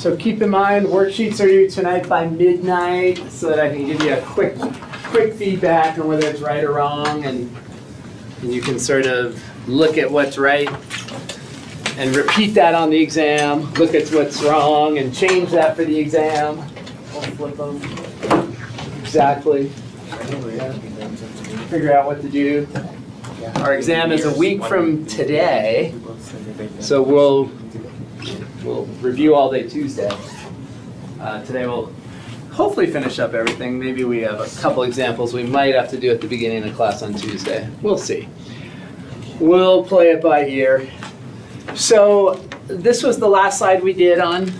So keep in mind, worksheets are due tonight by midnight so that I can give you a quick feedback on whether it's right or wrong, and you can sort of look at what's right and repeat that on the exam, look at what's wrong and change that for the exam. I'll flip them. Exactly. Figure out what to do. Our exam is a week from today, so we'll review all day Tuesday. Today we'll hopefully finish up everything. Maybe we have a couple examples we might have to do at the beginning of class on Tuesday. We'll see. We'll play it by ear. So this was the last slide we did on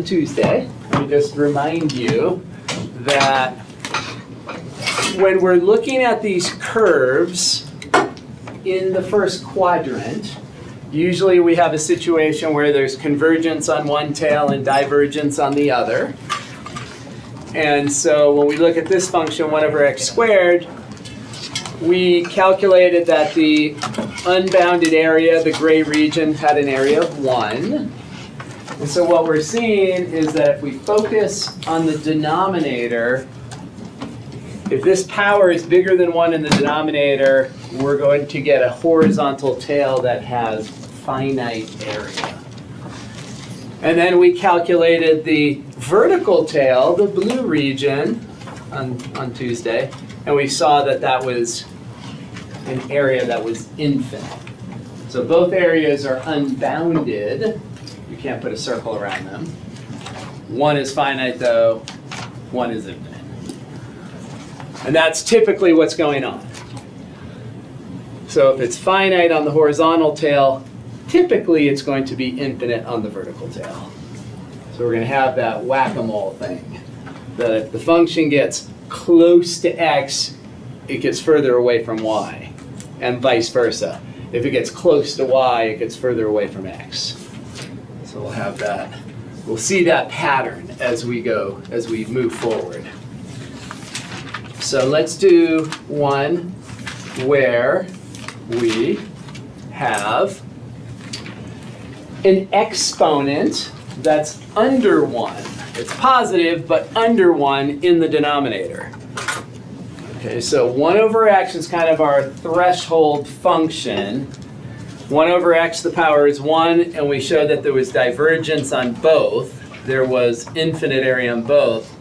Tuesday. Let me just remind you that when we're looking at these curves in the first quadrant, usually we have a situation where there's convergence on one tail and divergence on the other. And so when we look at this function, 1 over x squared, we calculated that the unbounded area, the gray region, had an area of 1. And so what we're seeing is that if we focus on the denominator, if this power is bigger than 1 in the denominator, we're going to get a horizontal tail that has finite area. And then we calculated the vertical tail, the blue region, on Tuesday, and we saw that that was an area that was infinite. So both areas are unbounded. You can't put a circle around them. One is finite, though. One is infinite. And that's typically what's going on. So if it's finite on the horizontal tail, typically it's going to be infinite on the vertical tail. So we're going to have that whack-a-mole thing. That if the function gets close to x, it gets further away from y, and vice versa. If it gets close to y, it gets further away from x. So we'll have that. We'll see that pattern as we go, as we move forward. So let's do one where we have an exponent that's under 1. It's positive, but under 1 in the denominator. Okay, so 1 over x is kind of our threshold function. 1 over x, the power is 1, and we showed that there was divergence on both. There was infinite area on both.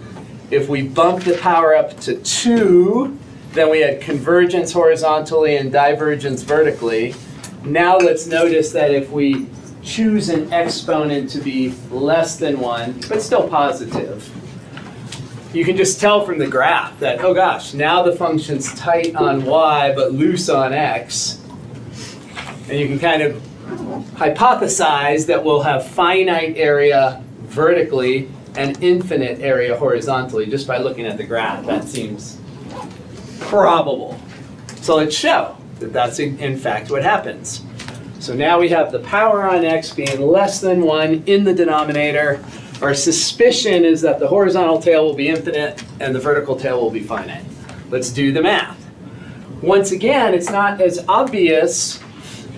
If we bump the power up to 2, then we had convergence horizontally and divergence vertically. Now let's notice that if we choose an exponent to be less than 1, but still positive, you can just tell from the graph that, oh gosh, now the function's tight on y but loose on x. And you can kind of hypothesize that we'll have finite area vertically and infinite area horizontally just by looking at the graph. That seems probable. So let's show that that's in fact what happens. So now we have the power on x being less than 1 in the denominator. Our suspicion is that the horizontal tail will be infinite and the vertical tail will be finite. Let's do the math. Once again, it's not as obvious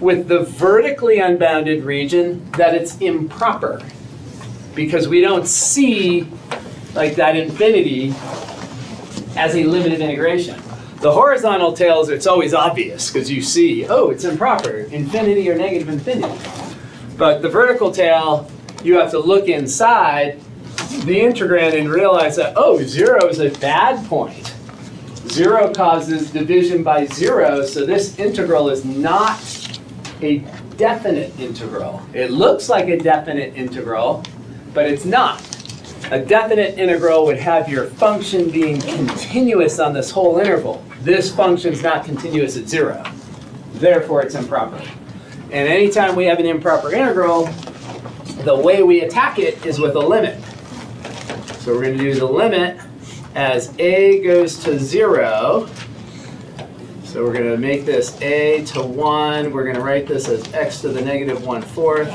with the vertically unbounded region that it's improper, because we don't see like that infinity as a limited integration. The horizontal tails, it's always obvious because you see, oh, it's improper, infinity or negative infinity. But the vertical tail, you have to look inside the integrand and realize that, oh, 0 is a bad point. 0 causes division by 0, so this integral is not a definite integral. It looks like a definite integral, but it's not. A definite integral would have your function being continuous on this whole interval. This function's not continuous at 0. Therefore, it's improper. And anytime we have an improper integral, the way we attack it is with a limit. So we're going to do the limit as a goes to 0. So we're going to make this a to 1. We're going to write this as x to the negative 1/4.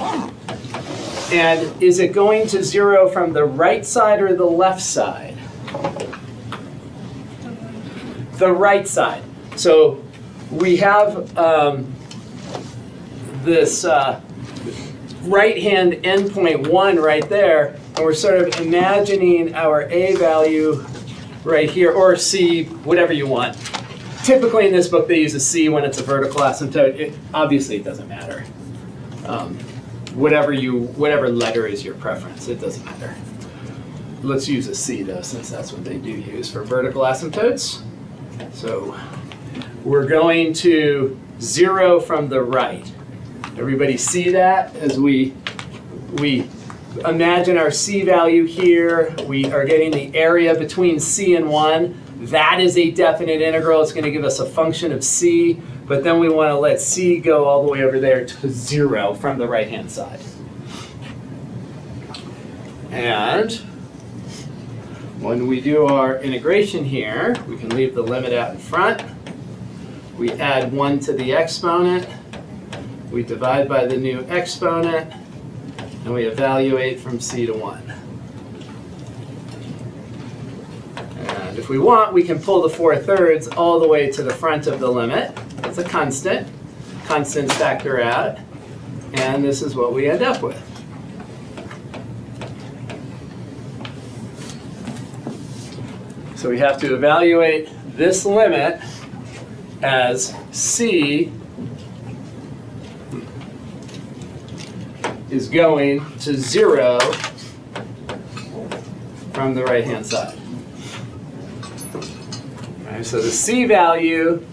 And is it going to 0 from the right side or the left side? The right side. So we have this right-hand endpoint 1 right there. and we're sort of imagining our A value right here, or C, whatever you want. Typically in this book they use a C when it's a vertical asymptote. Obviously it doesn't matter. Whatever letter is your preference, it doesn't matter. Let's use a C though, since that's what they do use for vertical asymptotes. So we're going to 0 from the right. Everybody see that? As we imagine our C value here, we are getting the area between C and 1. That is a definite integral. It's going to give us a function of C, but then we want to let C go all the way over there to 0 from the right-hand side. And when we do our integration here, we can leave the limit out in front. We add 1 to the exponent. We divide by the new exponent, and we evaluate from C to 1. And if we want, we can pull the 4/3 all the way to the front of the limit. It's a constant. Constants factor out, and this is what we end up with. So we have to evaluate this limit as C is going to 0 from the right-hand side. All right, so the C value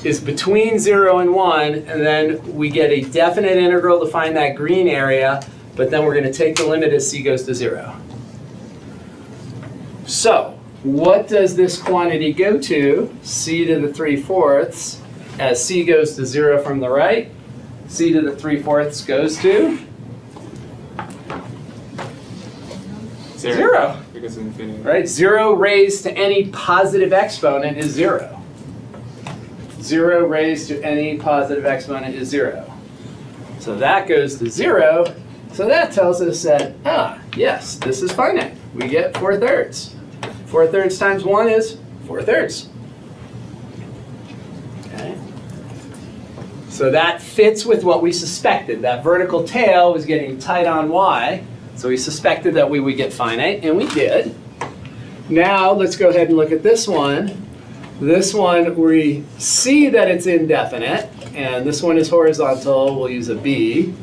is between 0 and 1, and then we get a definite integral to find that green area, but then we're going to take the limit as C goes to 0. So what does this quantity go to? C to the 3/4 as C goes to 0 from the right. C to the 3/4 goes to 0. Because of infinity. Right? 0 raised to any positive exponent is 0. 0 raised to any positive exponent is 0. So that goes to 0. So that tells us that, yes, this is finite. We get 4/3. 4/3 times 1 is 4/3. Okay. So that fits with what we suspected. That vertical tail was getting tight on y. So we suspected that we would get finite, and we did. Now let's go ahead and look at this one. This one, we see that it's indefinite, and this one is horizontal. We'll use a b.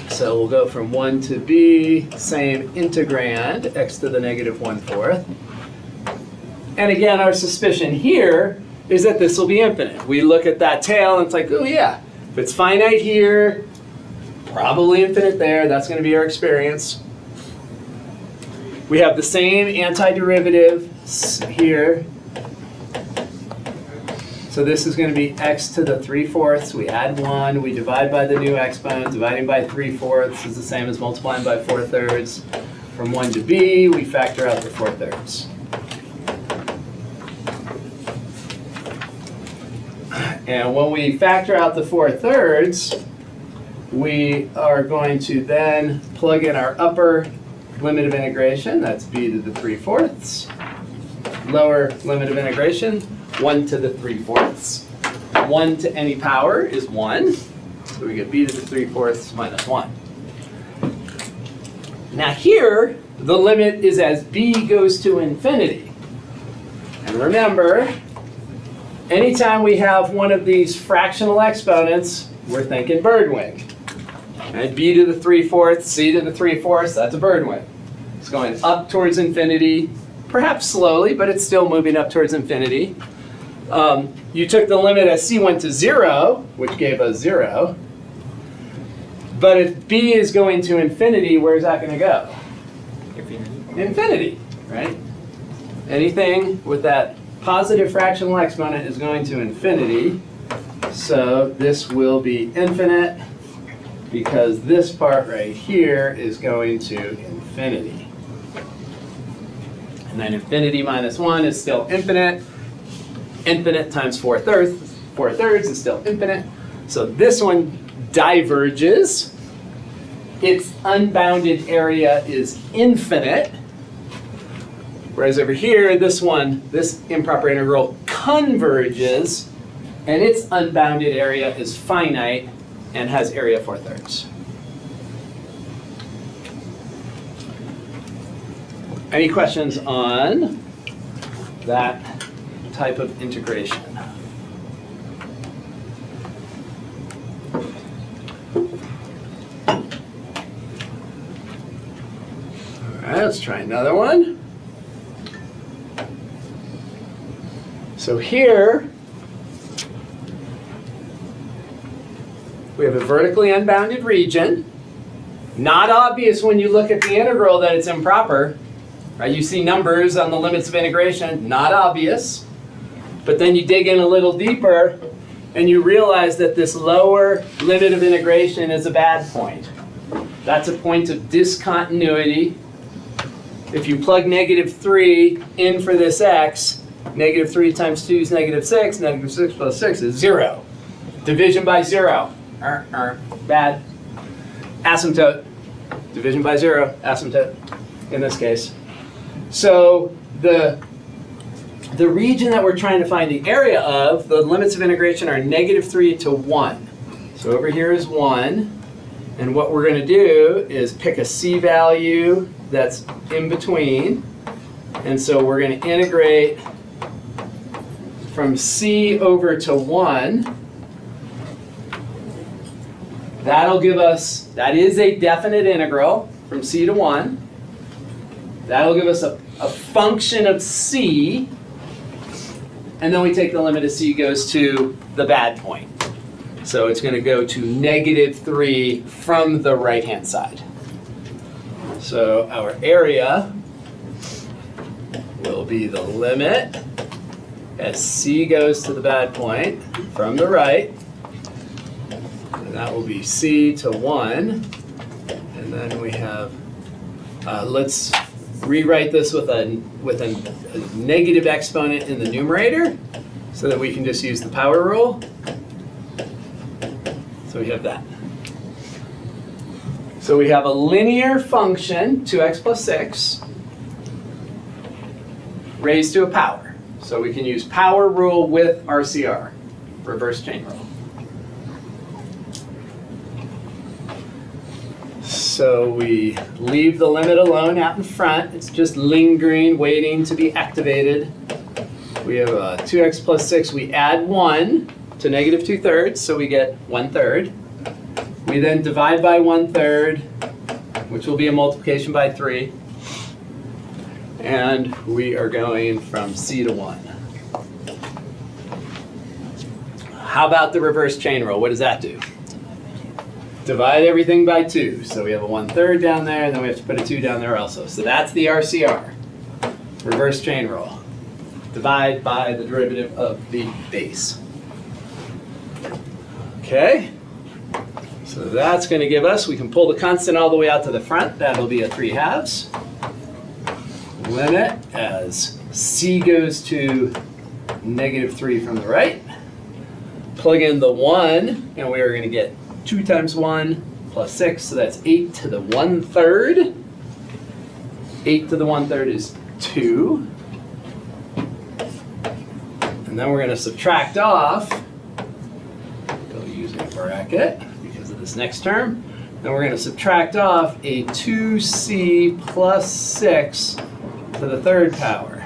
So we'll go from 1 to b, same integrand, x to the negative 1/4. And again, our suspicion here is that this will be infinite. We look at that tail, and it's like, oh yeah, if it's finite here, probably infinite there. That's going to be our experience. We have the same antiderivative here. So this is going to be x to the 3/4. We add 1. We divide by the new exponent. Dividing by 3/4 is the same as multiplying by 4/3. From 1 to b, we factor out the 4/3. And when we factor out the 4/3, we are going to then plug in our upper limit of integration. That's b to the 3/4. Lower limit of integration, 1 to the 3/4. 1 to any power is 1. So we get b to the 3/4 minus 1. Now here, the limit is as b goes to infinity. And remember, anytime we have one of these fractional exponents, we're thinking bird wing. Right? B to the 3/4, C to the 3/4, that's a bird wing. It's going up towards infinity, perhaps slowly, but it's still moving up towards infinity. You took the limit as C went to 0, which gave us 0. But if B is going to infinity, where's that going to go? Infinity. Infinity, right? Anything with that positive fractional exponent is going to infinity. So this will be infinite because this part right here is going to infinity. And then infinity minus 1 is still infinite. Infinite times 4/3. 4/3 is still infinite. So this one diverges. Its unbounded area is infinite. Whereas over here, this one, this improper integral converges, and its unbounded area is finite and has area 4/3. Any questions on that type of integration? All right, let's try another one. So here, we have a vertically unbounded region. Not obvious when you look at the integral that it's improper. Right? You see numbers on the limits of integration, not obvious. But then you dig in a little deeper and you realize that this lower limit of integration is a bad point. That's a point of discontinuity. If you plug -3 in for this x, -3 times 2 is -6, -6 plus 6 is 0. Division by 0, bad. Asymptote, division by 0, asymptote in this case. So the region that we're trying to find the area of, the limits of integration are -3 to 1. So over here is 1. And what we're going to do is pick a c value that's in between. And so we're going to integrate from c over to 1. That'll give us, that is a definite integral from c to 1. That'll give us a function of c. And then we take the limit as c goes to the bad point. So it's going to go to -3 from the right-hand side. So our area will be the limit as c goes to the bad point from the right. And that will be c to 1. And then we have, let's rewrite this with a negative exponent in the numerator so that we can just use the power rule. So we have that. So we have a linear function, 2x plus 6, raised to a power. So we can use power rule with RCR, reverse chain rule. So we leave the limit alone out in front. It's just lingering, waiting to be activated. We have a 2x plus 6. We add 1 to -2/3, so we get 1/3. We then divide by 1/3, which will be a multiplication by 3. And we are going from c to 1. How about the reverse chain rule? What does that do? Divide everything by 2. So we have a 1/3 down there, and then we have to put a 2 down there also. So that's the RCR, reverse chain rule. Divide by the derivative of the base. Okay, so that's going to give us, we can pull the constant all the way out to the front. That'll be a 3/2. Limit as c goes to -3 from the right. Plug in the 1, and we are going to get 2 times 1 plus 6, so that's 8 to the 1/3. 8 to the 1/3 is 2. And then we're going to subtract off, using a bracket because of this next term. Then we're going to subtract off a 2c plus 6 to the 3rd power.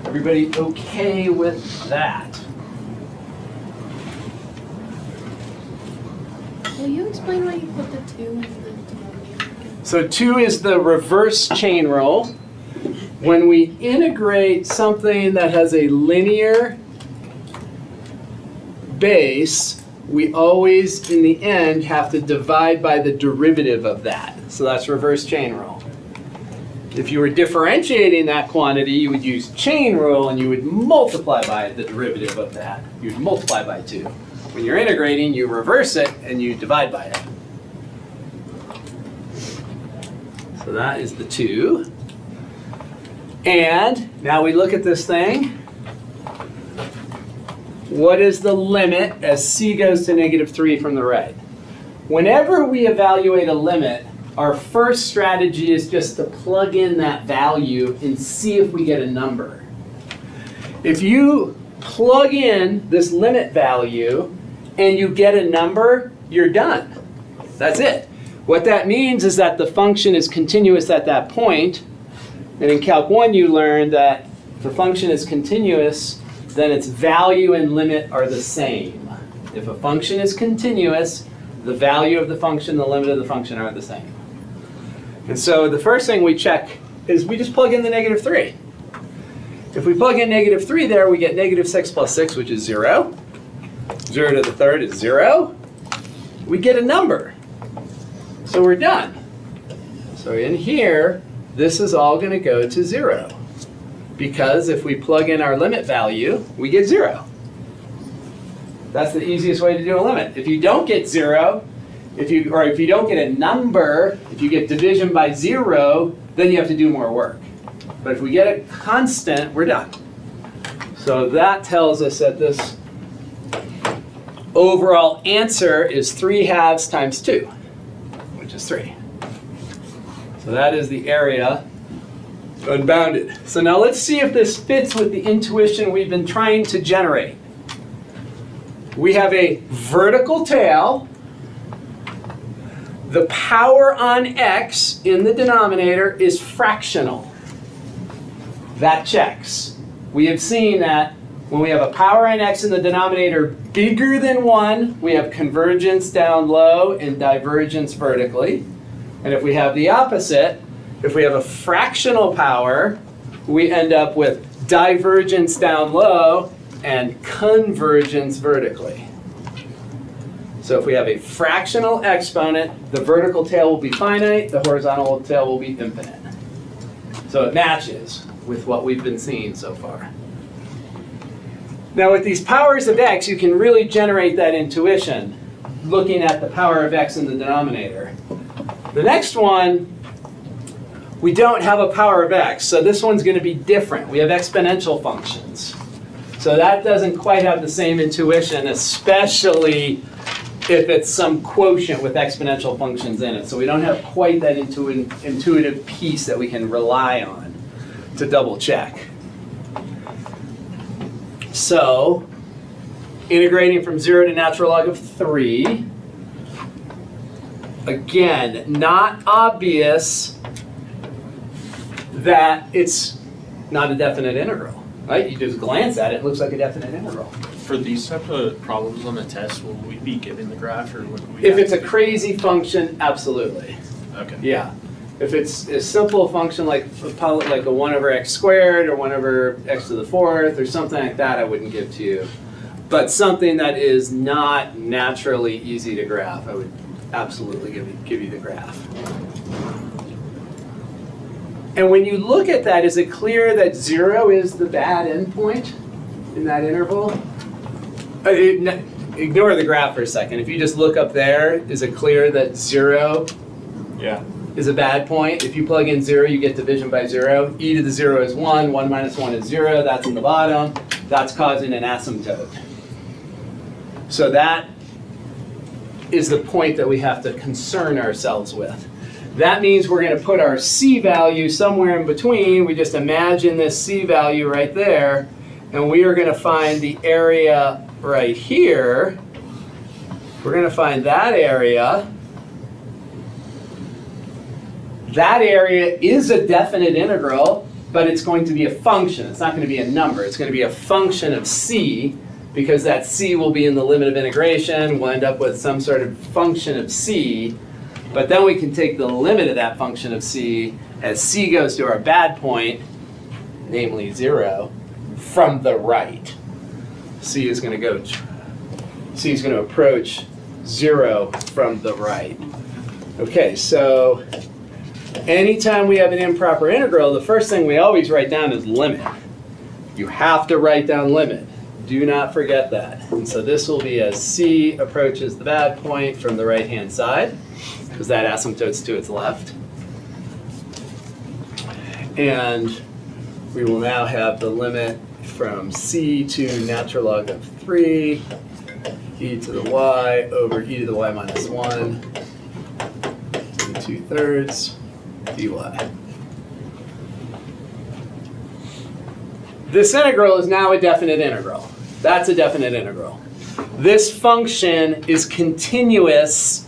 Everybody okay with that? Will you explain why you put the 2 in the denominator? So 2 is the reverse chain rule. When we integrate something that has a linear base, we always, in the end, have to divide by the derivative of that. So that's reverse chain rule. If you were differentiating that quantity, you would use chain rule and you would multiply by the derivative of that. You'd multiply by 2. When you're integrating, you reverse it and you divide by it. So that is the 2. And now we look at this thing. What is the limit as c goes to -3 from the right? Whenever we evaluate a limit, our first strategy is just to plug in that value and see if we get a number. If you plug in this limit value and you get a number, you're done. That's it. What that means is that the function is continuous at that point. And in Calc 1, you learned that if the function is continuous, then its value and limit are the same. If a function is continuous, the value of the function, the limit of the function are the same. And so the first thing we check is we just plug in the -3. If we plug in -3 there, we get -6 plus 6, which is 0. 0 to the third is 0. We get a number. So we're done. So in here, this is all going to go to 0. Because if we plug in our limit value, we get 0. That's the easiest way to do a limit. If you don't get 0, if you don't get a number, if you get division by 0, then you have to do more work. But if we get a constant, we're done. So that tells us that this overall answer is 3/2 times 2, which is 3. So that is the area unbounded. So now let's see if this fits with the intuition we've been trying to generate. We have a vertical tail. The power on x in the denominator is fractional. That checks. We have seen that when we have a power on x in the denominator bigger than 1, we have convergence down low and divergence vertically. And if we have the opposite, if we have a fractional power, we end up with divergence down low and convergence vertically. So if we have a fractional exponent, the vertical tail will be finite, the horizontal tail will be infinite. So it matches with what we've been seeing so far. Now with these powers of x, you can really generate that intuition looking at the power of x in the denominator. The next one, we don't have a power of x, so this one's going to be different. We have exponential functions. So that doesn't quite have the same intuition, especially if it's some quotient with exponential functions in it. So we don't have quite that intuitive piece that we can rely on to double check. So integrating from 0 to natural log of 3. Again, not obvious that it's not a definite integral, right? You just glance at it, it looks like a definite integral. For these type of problems on the test, will we be given the graph, or would we? If it's a crazy function, absolutely. Okay. Yeah. If it's a simple function like a 1 over x squared or 1 over x to the 4th or something like that, I wouldn't give to you. But something that is not naturally easy to graph, I would absolutely give you the graph. And when you look at that, is it clear that 0 is the bad endpoint in that interval? Ignore the graph for a second. If you just look up there, is it clear that 0 Yeah. is a bad point? If you plug in 0, you get division by 0. E to the 0 is 1. 1 minus 1 is 0. That's in the bottom. That's causing an asymptote. So that is the point that we have to concern ourselves with. That means we're going to put our C value somewhere in between. We just imagine this C value right there, and we are going to find the area right here. We're going to find that area. That area is a definite integral, but it's going to be a function. It's not going to be a number. It's going to be a function of C, because that C will be in the limit of integration. We'll end up with some sort of function of C. But then we can take the limit of that function of C as C goes to our bad point, namely 0, from the right. C is going to approach 0 from the right. Okay, so anytime we have an improper integral, the first thing we always write down is limit. You have to write down limit. Do not forget that. And so this will be as C approaches the bad point from the right-hand side, because that asymptote's to its left. And we will now have the limit from C to natural log of 3, e to the y over e to the y minus 1, 2/3 dy. This integral is now a definite integral. That's a definite integral. This function is continuous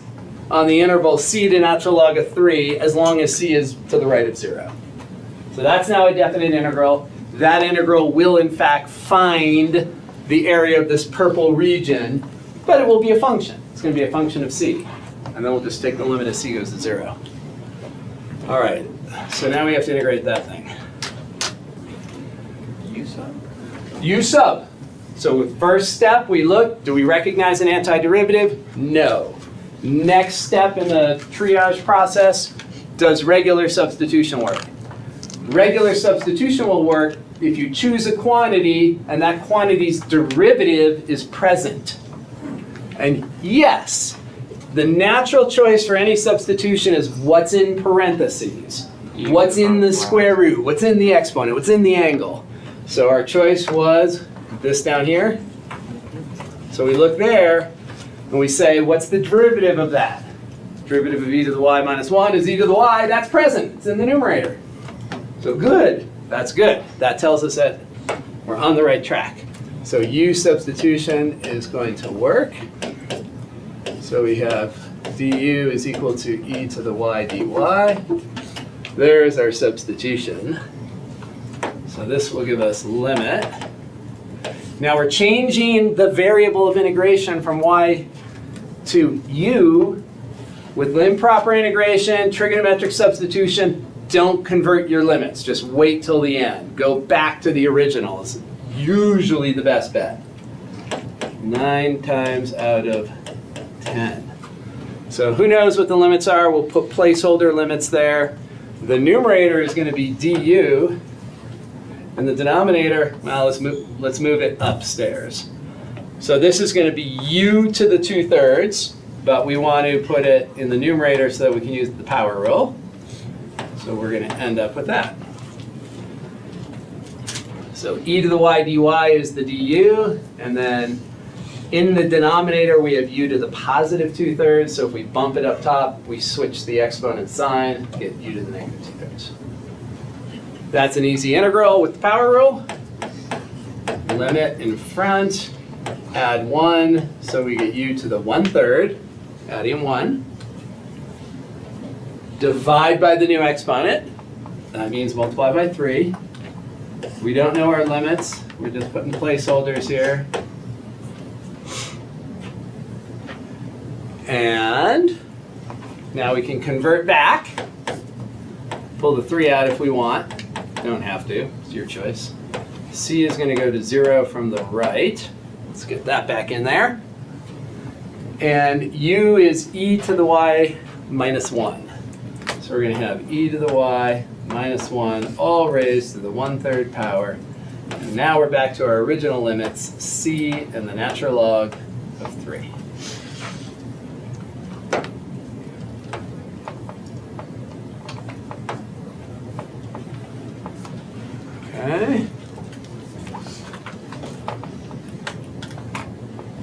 on the interval c to natural log of 3 as long as c is to the right of 0. So that's now a definite integral. That integral will in fact find the area of this purple region, but it will be a function. It's going to be a function of c. And then we'll just take the limit as c goes to 0. All right, so now we have to integrate that thing. U sub. So with first step, we look, do we recognize an antiderivative? No. Next step in the triage process, does regular substitution work? Regular substitution will work if you choose a quantity and that quantity's derivative is present. And yes, the natural choice for any substitution is what's in parentheses, what's in the square root, what's in the exponent, what's in the angle. So our choice was this down here. So we look there and we say, what's the derivative of that? Derivative of e to the y minus 1 is e to the y. That's present. It's in the numerator. So good. That's good. That tells us that we're on the right track. So u substitution is going to work. So we have du is equal to e to the y dy. There's our substitution. So this will give us limit. Now we're changing the variable of integration from y to u. With improper integration, trigonometric substitution, don't convert your limits. Just wait till the end. Go back to the original. It's usually the best bet. 9 times out of 10. So who knows what the limits are? We'll put placeholder limits there. The numerator is going to be du. And the denominator, well, let's move it upstairs. So this is going to be u to the 2/3, but we want to put it in the numerator so that we can use the power rule. So we're going to end up with that. So e to the y dy is the du, and then in the denominator we have u to the positive 2/3. So if we bump it up top, we switch the exponent sign, get u to the negative 2/3. That's an easy integral with the power rule. Limit in front, add 1, so we get u to the 1/3, adding 1. Divide by the new exponent. That means multiply by 3. We don't know our limits. We're just putting placeholders here. And now we can convert back. Pull the 3 out if we want. Don't have to, it's your choice. C is going to go to 0 from the right. Let's get that back in there. And u is e to the y minus 1. So we're going to have e to the y minus 1 all raised to the 1/3 power. And now we're back to our original limits, c and the natural log of 3. Okay.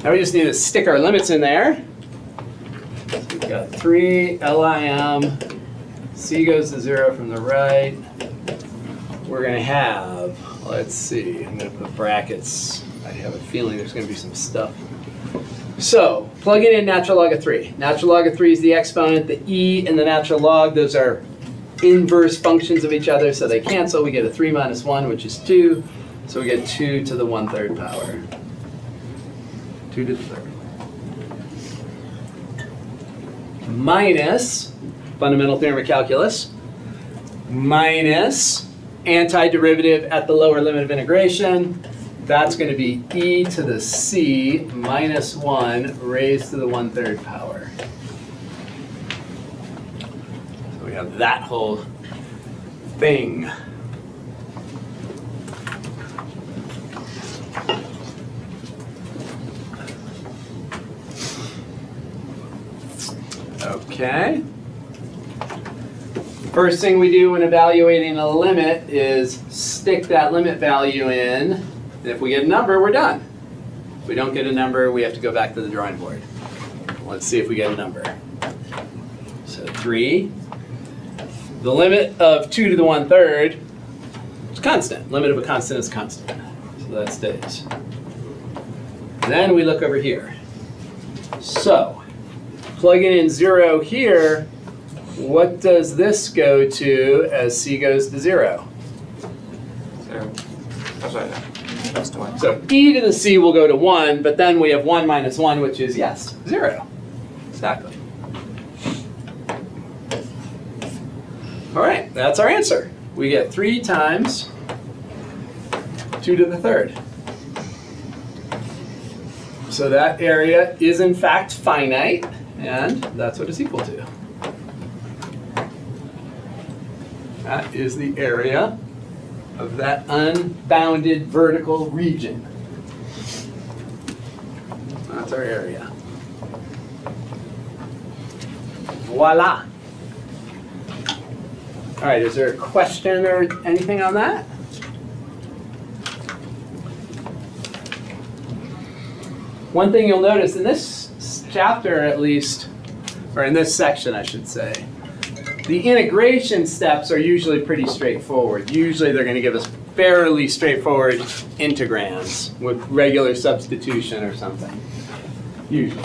Now we just need to stick our limits in there. So we've got 3 LIM, c goes to 0 from the right. We're going to have, let's see, I'm going to put brackets. I have a feeling there's going to be some stuff. So plugging in natural log of 3. Natural log of 3 is the exponent. The e and the natural log, those are inverse functions of each other, so they cancel. We get a 3 minus 1, which is 2. So we get 2 to the 1/3 power. 2 to the 3rd. Minus, fundamental theorem of calculus, minus antiderivative at the lower limit of integration. That's going to be e to the c minus 1 raised to the 1/3 power. So we have that whole thing. Okay. First thing we do when evaluating a limit is stick that limit value in. And if we get a number, we're done. If we don't get a number, we have to go back to the drawing board. Let's see if we get a number. So 3. The limit of 2 to the 1/3 is constant. Limit of a constant is constant. So that stays. Then we look over here. So, plugging in 0 here, what does this go to as c goes to 0? So e to the c will go to 1, but then we have 1 minus 1, which is, yes, 0. Exactly. All right, that's our answer. We get 3 times 2 to the 3rd. So that area is in fact finite, and that's what it's equal to. That is the area of that unbounded vertical region. That's our area. Voila. All right, is there a question or anything on that? One thing you'll notice in this chapter, at least, or in this section, I should say, the integration steps are usually pretty straightforward. Usually they're going to give us fairly straightforward integrands with regular substitution or something. Usually.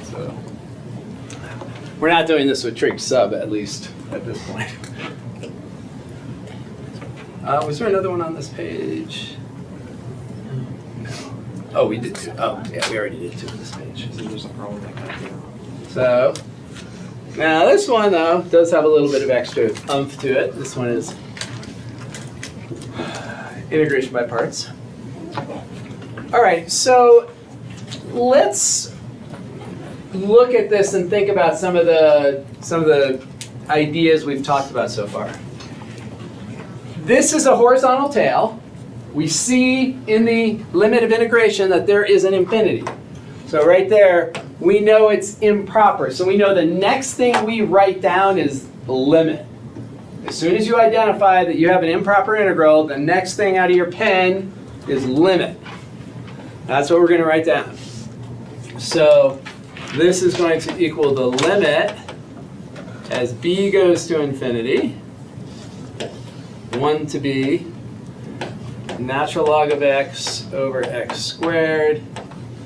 So we're not doing this with trig sub, at least at this point. Was there another one on this page? No. Oh, we did two. Oh, yeah, we already did 2 on this page. So now this one, though, does have a little bit of extra oomph to it. This one is integration by parts. All right, so let's look at this and think about some of the ideas we've talked about so far. This is a horizontal tail. We see in the limit of integration that there is an infinity. So right there, we know it's improper. So we know the next thing we write down is limit. As soon as you identify that you have an improper integral, the next thing out of your pen is limit. That's what we're going to write down. So this is going to equal the limit as b goes to infinity, 1 to b, natural log of x over x squared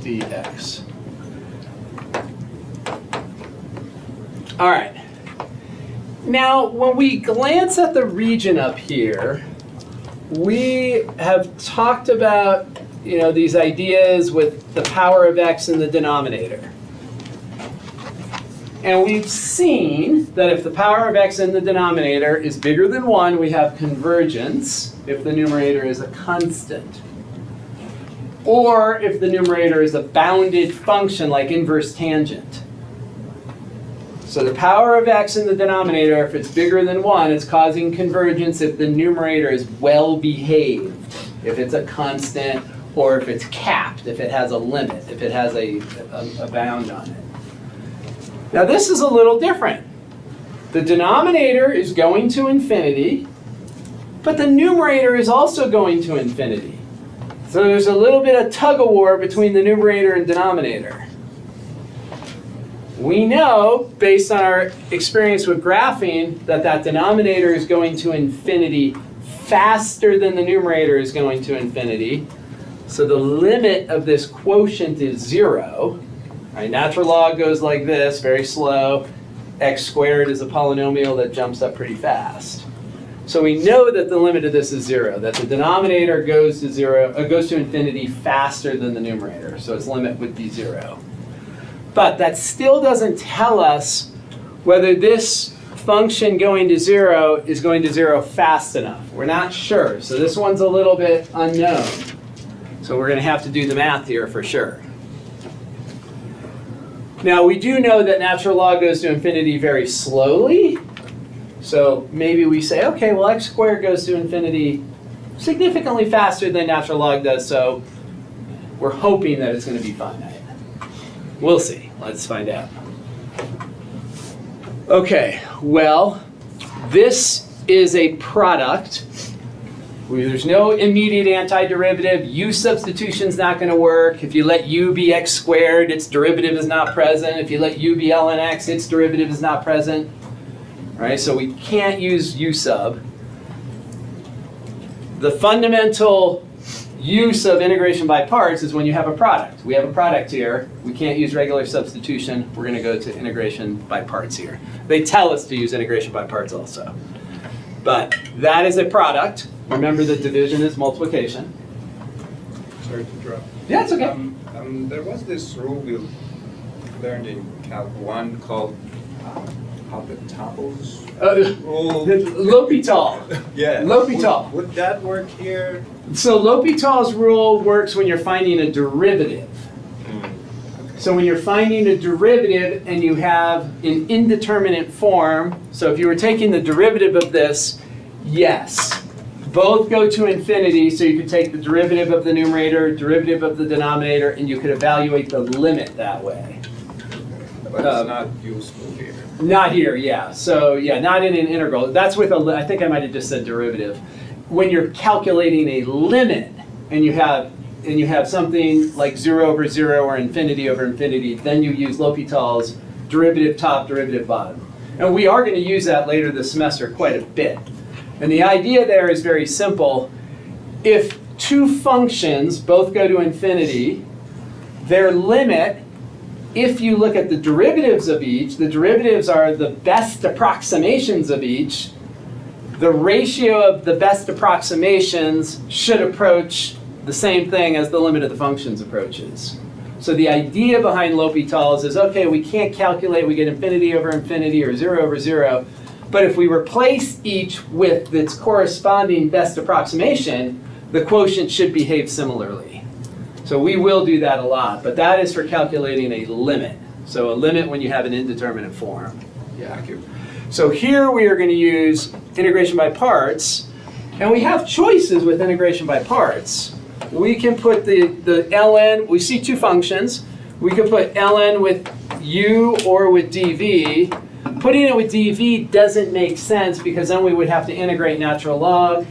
dx. All right. Now, when we glance at the region up here, we have talked about, these ideas with the power of x in the denominator. And we've seen that if the power of x in the denominator is bigger than 1, we have convergence if the numerator is a constant. Or if the numerator is a bounded function like inverse tangent. So the power of x in the denominator, if it's bigger than 1, is causing convergence if the numerator is well behaved, if it's a constant, or if it's capped, if it has a limit, if it has a bound on it. Now this is a little different. The denominator is going to infinity, but the numerator is also going to infinity. So there's a little bit of tug of war between the numerator and denominator. We know, based on our experience with graphing, that that denominator is going to infinity faster than the numerator is going to infinity. So the limit of this quotient is 0. Right, natural log goes like this, very slow. X squared is a polynomial that jumps up pretty fast. So we know that the limit of this is 0, that the denominator goes to infinity faster than the numerator. So its limit would be 0. But that still doesn't tell us whether this function going to 0 is going to 0 fast enough. We're not sure. So this one's a little bit unknown. So we're going to have to do the math here for sure. Now we do know that natural log goes to infinity very slowly. So maybe we say, okay, well x squared goes to infinity significantly faster than natural log does, so we're hoping that it's going to be finite. We'll see. Let's find out. Okay, well, this is a product. There's no immediate antiderivative. U substitution's not going to work. If you let u be x squared, its derivative is not present. If you let u be ln x, its derivative is not present. All right, so we can't use u sub. The fundamental use of integration by parts is when you have a product. We have a product here. We can't use regular substitution. We're going to go to integration by parts here. They tell us to use integration by parts also. But that is a product. Remember that division is multiplication. Sorry to interrupt. Yeah, it's okay. There was this rule we learned in Calc 1 called Hoppetopos rule. L'Hopital. Yeah. L'Hopital. Would that work here? So L'Hopital's rule works when you're finding a derivative. So when you're finding a derivative and you have an indeterminate form, so if you were taking the derivative of this, yes, both go to infinity, so you could take the derivative of the numerator, derivative of the denominator, and you could evaluate the limit that way. But it's not useful here. Not here, yeah. So yeah, not in an integral. That's with I think I might have just said derivative. When you're calculating a limit and you have something like 0 over 0 or infinity over infinity, then you use L'Hopital's derivative top, derivative bottom. And we are going to use that later this semester quite a bit. And the idea there is very simple. If two functions both go to infinity, their limit, if you look at the derivatives of each, the derivatives are the best approximations of each, the ratio of the best approximations should approach the same thing as the limit of the functions approaches. So the idea behind L'Hopital's is, okay, we can't calculate, we get infinity over infinity or 0 over 0, but if we replace each with its corresponding best approximation, the quotient should behave similarly. So we will do that a lot, but that is for calculating a limit. So a limit when you have an indeterminate form. Yeah. Thank you. So here we are going to use integration by parts, and we have choices with integration by parts. We can put the ln, we see two functions. We can put ln with u or with dv. Putting it with dv doesn't make sense because then we would have to integrate natural log.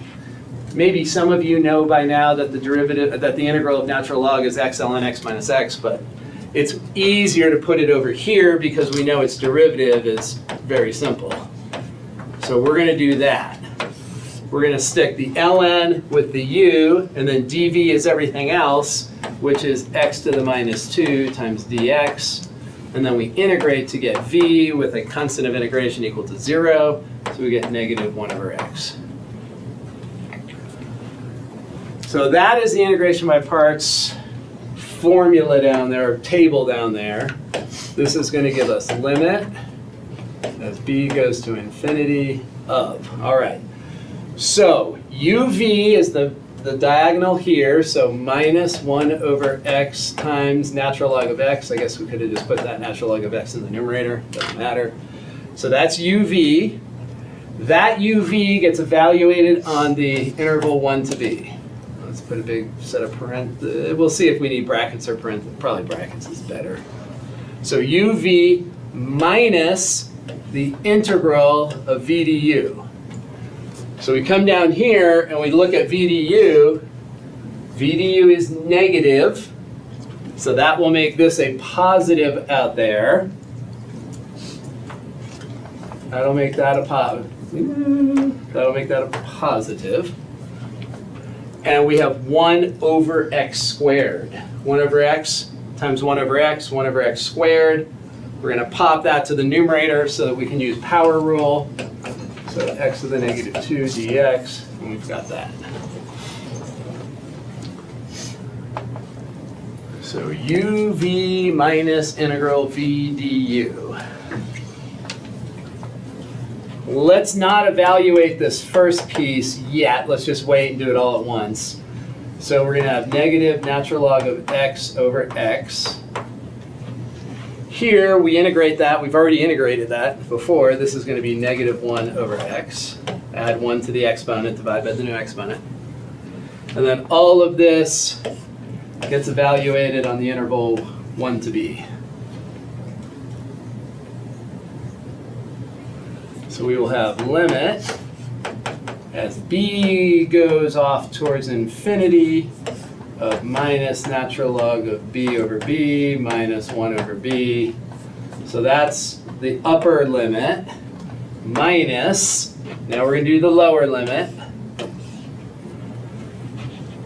Maybe some of you know by now that the integral of natural log is x ln x minus x, but it's easier to put it over here because we know its derivative is very simple. So we're going to do that. We're going to stick the ln with the u, and then dv is everything else, which is x to the minus 2 times dx. And then we integrate to get v with a constant of integration equal to 0. So we get negative 1 over x. So that is the integration by parts formula down there, or table down there. This is going to give us limit as b goes to infinity of. All right. So uv is the diagonal here, so minus 1 over x times natural log of x. I guess we could have just put that natural log of x in the numerator. Doesn't matter. So that's uv. That uv gets evaluated on the interval 1 to b. Let's put a big set of parentheses. We'll see if we need brackets or parentheses. Probably brackets is better. So uv minus the integral of v du. So we come down here and we look at v du. V du is negative, so that will make this a positive out there. That'll make that a positive. And we have 1 over x squared. 1 over x times 1 over x, 1 over x squared. We're going to pop that to the numerator so that we can use power rule. So x to the negative 2 dx, and we've got that. So uv minus integral v du. Let's not evaluate this first piece yet. Let's just wait and do it all at once. So we're going to have negative natural log of x over x. Here we integrate that. We've already integrated that before. This is going to be negative 1 over x. Add 1 to the exponent, divide by the new exponent. And then all of this gets evaluated on the interval 1 to b. So we will have limit as b goes off towards infinity of minus natural log of b over b minus 1 over b. So that's the upper limit minus, now we're going to do the lower limit,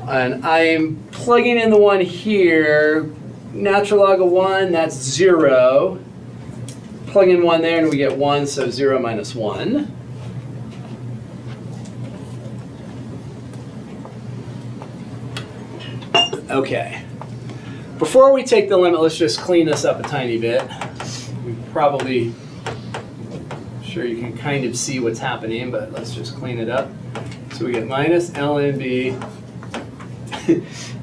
And I'm plugging in the 1 here. Natural log of 1, that's 0. Plug in 1 there and we get 1, so 0 minus 1. Okay. Before we take the limit, let's just clean this up a tiny bit. We probably, sure you can kind of see what's happening, but let's just clean it up. So we get minus ln b.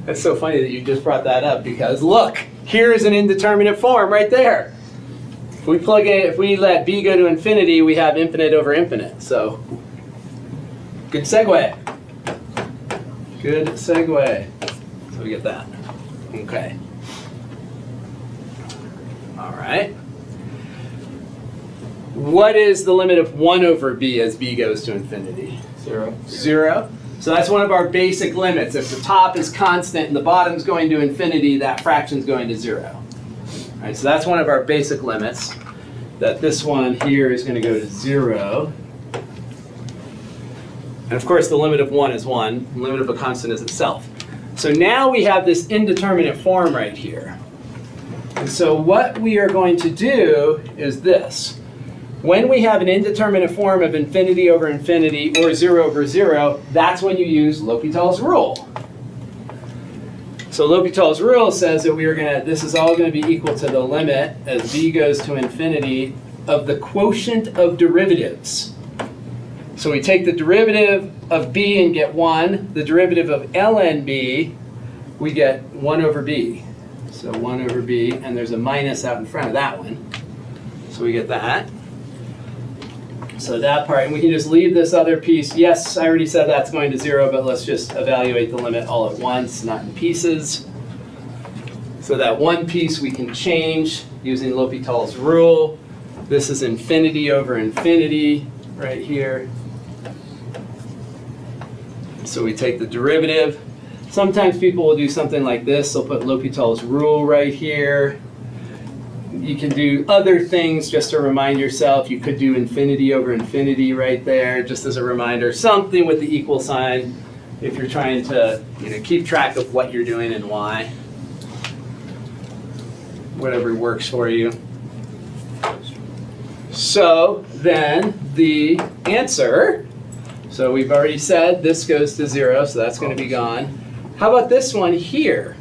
That's so funny that you just brought that up because look, here's an indeterminate form right there. If we plug in, if we let b go to infinity, we have infinite over infinite. So good segue. Good segue. So we get that. Okay. All right. What is the limit of 1 over b as b goes to infinity? 0. 0. So that's one of our basic limits. If the top is constant and the bottom's going to infinity, that fraction's going to 0. All right, so that's one of our basic limits, that this one here is going to go to 0. And of course, the limit of 1 is 1. The limit of a constant is itself. So now we have this indeterminate form right here. And so what we are going to do is this. When we have an indeterminate form of infinity over infinity or 0 over 0, that's when you use L'Hopital's rule. So L'Hopital's rule says that this is all going to be equal to the limit as b goes to infinity of the quotient of derivatives. So we take the derivative of b and get 1. The derivative of ln b, we get 1 over b. So 1 over b, and there's a minus out in front of that one. So we get that. So that part, and we can just leave this other piece. Yes, I already said that's going to 0, but let's just evaluate the limit all at once, not in pieces. So that one piece we can change using L'Hopital's rule. This is infinity over infinity right here. So we take the derivative. Sometimes people will do something like this. They'll put L'Hopital's rule right here. You can do other things just to remind yourself. You could do infinity over infinity right there, just as a reminder. Something with the equal sign if you're trying to keep track of what you're doing and why. Whatever works for you. So then the answer, so we've already said this goes to 0, so that's going to be gone. How about this one here?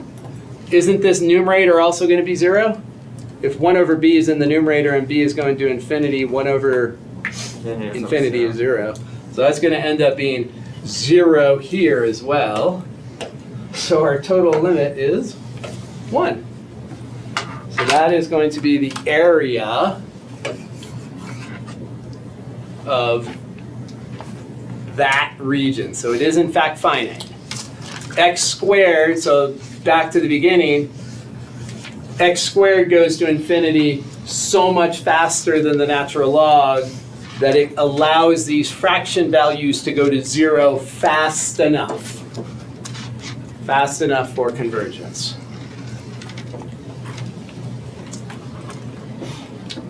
Isn't this numerator also going to be 0? If 1 over b is in the numerator and b is going to infinity, 1 over infinity is 0. So that's going to end up being 0 here as well. So our total limit is 1. So that is going to be the area of that region. So it is in fact finite. X squared, so back to the beginning, x squared goes to infinity so much faster than the natural log that it allows these fraction values to go to 0 fast enough. Fast enough for convergence.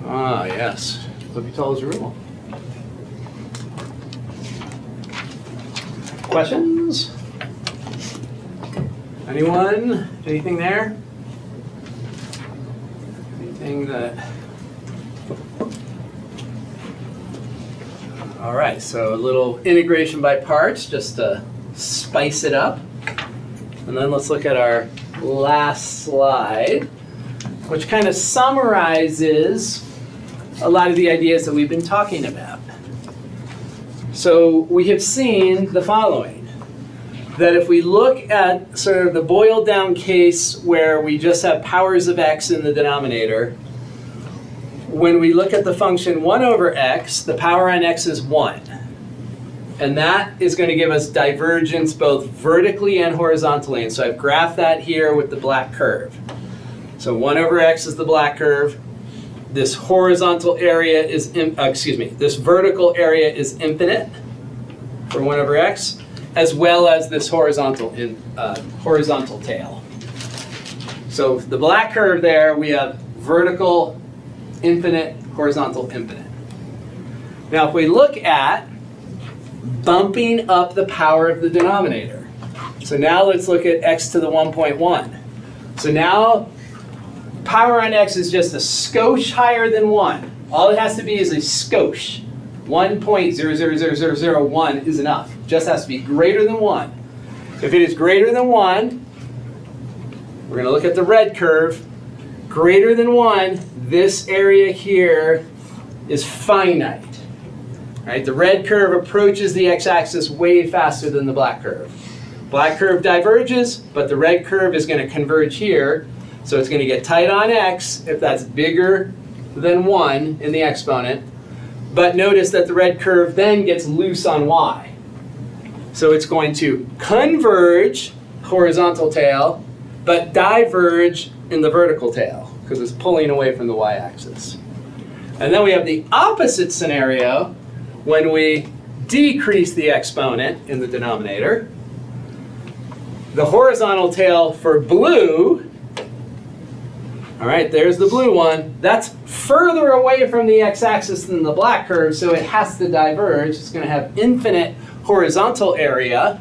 Ah, yes. L'Hopital's rule. Questions? Anyone? Anything there? Anything that... All right, so a little integration by parts just to spice it up. And then let's look at our last slide, which kind of summarizes a lot of the ideas that we've been talking about. So we have seen the following, that if we look at sort of the boiled down case where we just have powers of x in the denominator, when we look at the function 1 over x, the power on x is 1. And that is going to give us divergence both vertically and horizontally. And so I've graphed that here with the black curve. So 1 over x is the black curve. This horizontal area is, this vertical area is infinite for 1 over x, as well as this horizontal tail. So the black curve there, we have vertical, infinite, horizontal, infinite. Now if we look at bumping up the power of the denominator, So now let's look at x to the 1.1. So now power on x is just a skosh higher than 1. All it has to be is a skosh. 1.000001 is enough. Just has to be greater than 1. If it is greater than 1, we're going to look at the red curve. Greater than 1, this area here is finite. Right? The red curve approaches the x-axis way faster than the black curve. Black curve diverges, but the red curve is going to converge here. So it's going to get tight on x if that's bigger than 1 in the exponent. But notice that the red curve then gets loose on y. So it's going to converge, horizontal tail, but diverge in the vertical tail because it's pulling away from the y-axis. And then we have the opposite scenario when we decrease the exponent in the denominator. The horizontal tail for blue, all right, there's the blue one. That's further away from the x-axis than the black curve, so it has to diverge. It's going to have infinite horizontal area.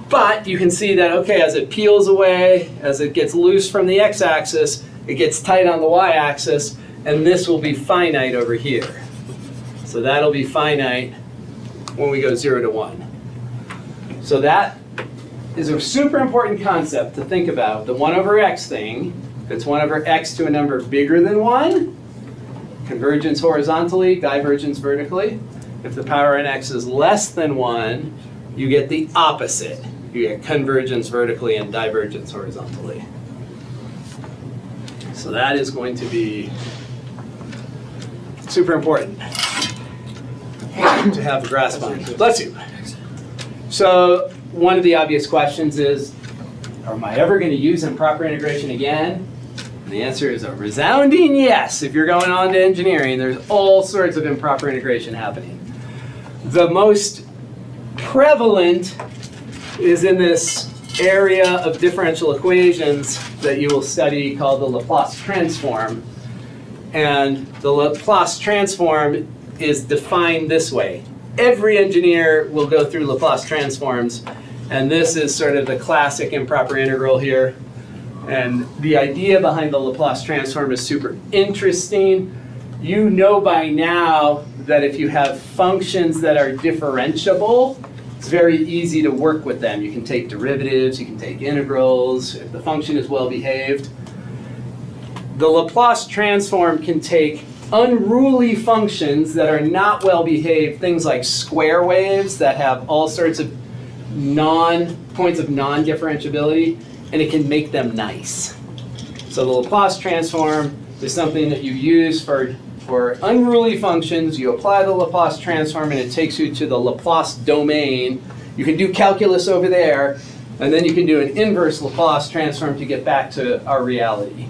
But you can see that, okay, as it peels away, as it gets loose from the x-axis, it gets tight on the y-axis, and this will be finite over here. So that'll be finite when we go 0 to 1. So that is a super important concept to think about. The 1 over x thing, if it's 1 over x to a number bigger than 1, convergence horizontally, divergence vertically. If the power in x is less than 1, you get the opposite. You get convergence vertically and divergence horizontally. So that is going to be super important to have a grasp on. Bless you. So one of the obvious questions is, am I ever going to use improper integration again? And the answer is a resounding yes. If you're going on to engineering, there's all sorts of improper integration happening. The most prevalent is in this area of differential equations that you will study called the Laplace transform. And the Laplace transform is defined this way. Every engineer will go through Laplace transforms, and this is sort of the classic improper integral here. And the idea behind the Laplace transform is super interesting. You know by now that if you have functions that are differentiable, it's very easy to work with them. You can take derivatives, you can take integrals, if the function is well behaved. The Laplace transform can take unruly functions that are not well behaved, things like square waves that have all sorts of points of non-differentiability, and it can make them nice. So the Laplace transform is something that you use for unruly functions. You apply the Laplace transform and it takes you to the Laplace domain. You can do calculus over there, and then you can do an inverse Laplace transform to get back to our reality.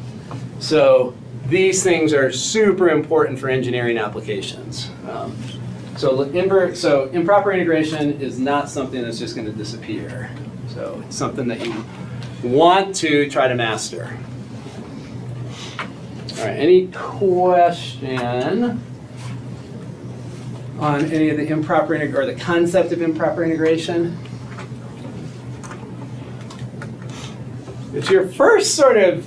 So these things are super important for engineering applications. So improper integration is not something that's just going to disappear. So it's something that you want to try to master. All right, any question on any of the improper or the concept of improper integration? It's your first sort of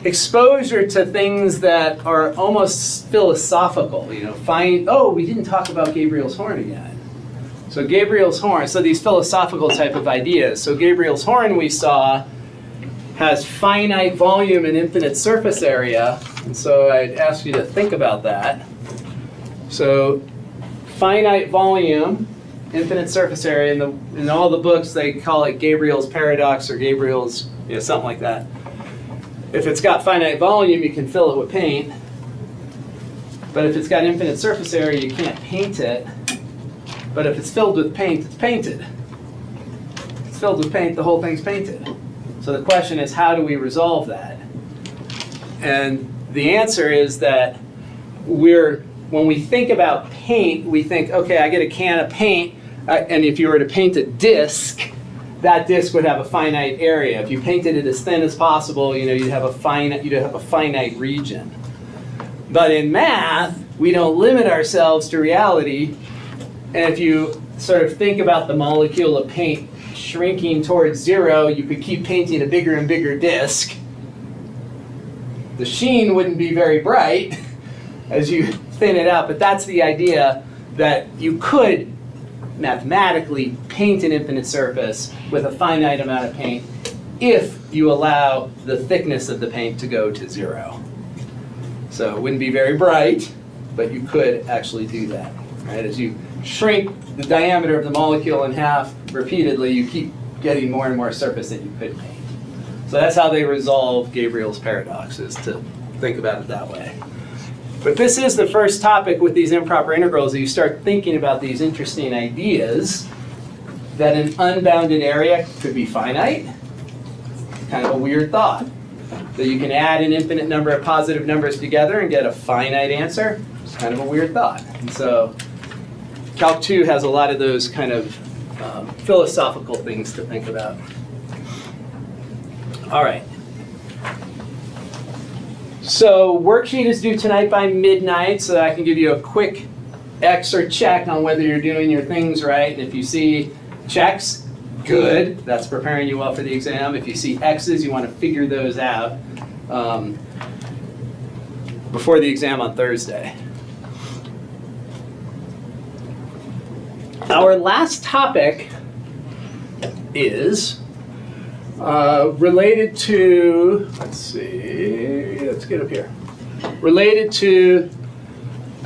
exposure to things that are almost philosophical. You know, we didn't talk about Gabriel's horn again. So Gabriel's horn, so these philosophical type of ideas. So Gabriel's horn we saw has finite volume and infinite surface area. And so I'd ask you to think about that. So finite volume, infinite surface area, in all the books they call it Gabriel's paradox or Gabriel's, something like that. If it's got finite volume, you can fill it with paint. But if it's got infinite surface area, you can't paint it. But if it's filled with paint, it's painted. If it's filled with paint, the whole thing's painted. So the question is, how do we resolve that? And the answer is that when we think about paint, we think, okay, I get a can of paint, and if you were to paint a disc, that disc would have a finite area. If you painted it as thin as possible, you'd have a finite region. But in math, we don't limit ourselves to reality. And if you sort of think about the molecule of paint shrinking towards zero, you could keep painting a bigger and bigger disk. The sheen wouldn't be very bright as you thin it out, but that's the idea, that you could mathematically paint an infinite surface with a finite amount of paint if you allow the thickness of the paint to go to zero. So it wouldn't be very bright, but you could actually do that. Right? As you shrink the diameter of the molecule in half repeatedly, you keep getting more and more surface that you could paint. So that's how they resolve Gabriel's paradox, is to think about it that way. But this is the first topic with these improper integrals, that you start thinking about these interesting ideas that an unbounded area could be finite. Kind of a weird thought. That you can add an infinite number of positive numbers together and get a finite answer. It's kind of a weird thought. And so Calc 2 has a lot of those kind of philosophical things to think about. All right. So worksheet is due tonight by midnight, so that I can give you a quick X or check on whether you're doing your things right. And if you see checks, good. That's preparing you well for the exam. If you see X's, you want to figure those out before the exam on Thursday. Our last topic is related to, let's get up here. Related to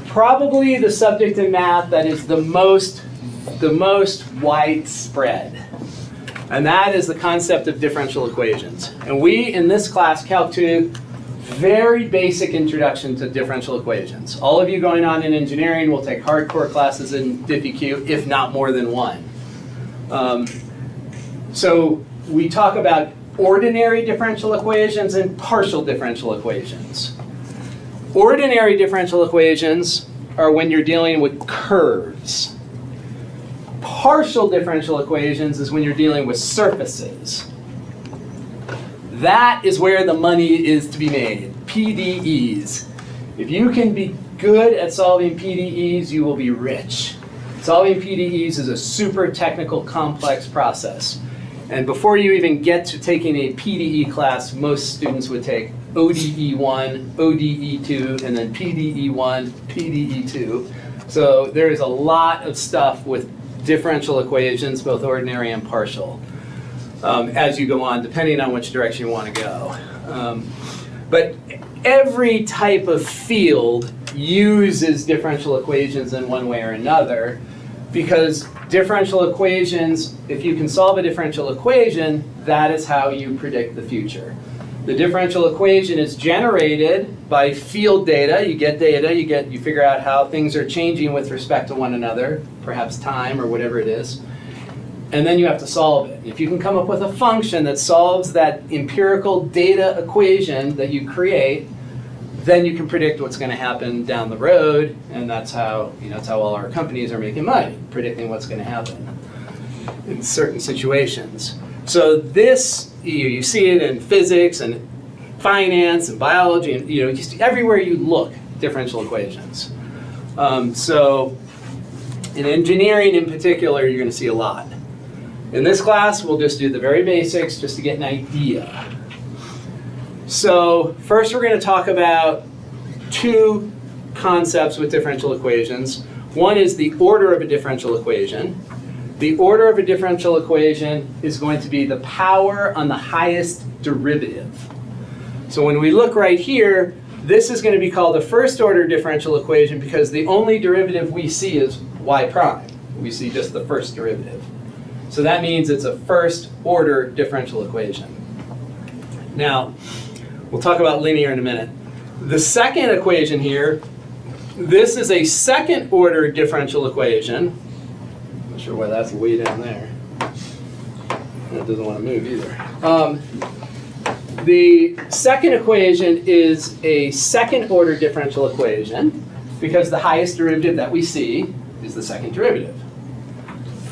probably the subject in math that is the most widespread. And that is the concept of differential equations. And we, in this class, Calc 2, very basic introduction to differential equations. All of you going on in engineering will take hardcore classes in DiffyQ, if not more than one. So we talk about ordinary differential equations and partial differential equations. Ordinary differential equations are when you're dealing with curves. Partial differential equations is when you're dealing with surfaces. That is where the money is to be made, PDEs. If you can be good at solving PDEs, you will be rich. Solving PDEs is a super technical, complex process. And before you even get to taking a PDE class, most students would take ODE1, ODE2, and then PDE1, PDE2. So there is a lot of stuff with differential equations, both ordinary and partial, as you go on, depending on which direction you want to go. But every type of field uses differential equations in one way or another, because differential equations, if you can solve a differential equation, that is how you predict the future. The differential equation is generated by field data. You get data, you figure out how things are changing with respect to one another, perhaps time or whatever it is. And then you have to solve it. If you can come up with a function that solves that empirical data equation that you create, then you can predict what's going to happen down the road, and that's how all our companies are making money, predicting what's going to happen in certain situations. So this, you see it in physics and finance and biology, and just everywhere you look, differential equations. So in engineering in particular, you're going to see a lot. In this class, we'll just do the very basics just to get an idea. So first we're going to talk about two concepts with differential equations. One is the order of a differential equation. The order of a differential equation is going to be the power on the highest derivative. So when we look right here, this is going to be called a first order differential equation because the only derivative we see is y prime. We see just the first derivative. So that means it's a first order differential equation. Now, we'll talk about linear in a minute. The second equation here, this is a second order differential equation. Not sure why that's way down there. That doesn't want to move either. The second equation is a second order differential equation because the highest derivative that we see is the second derivative.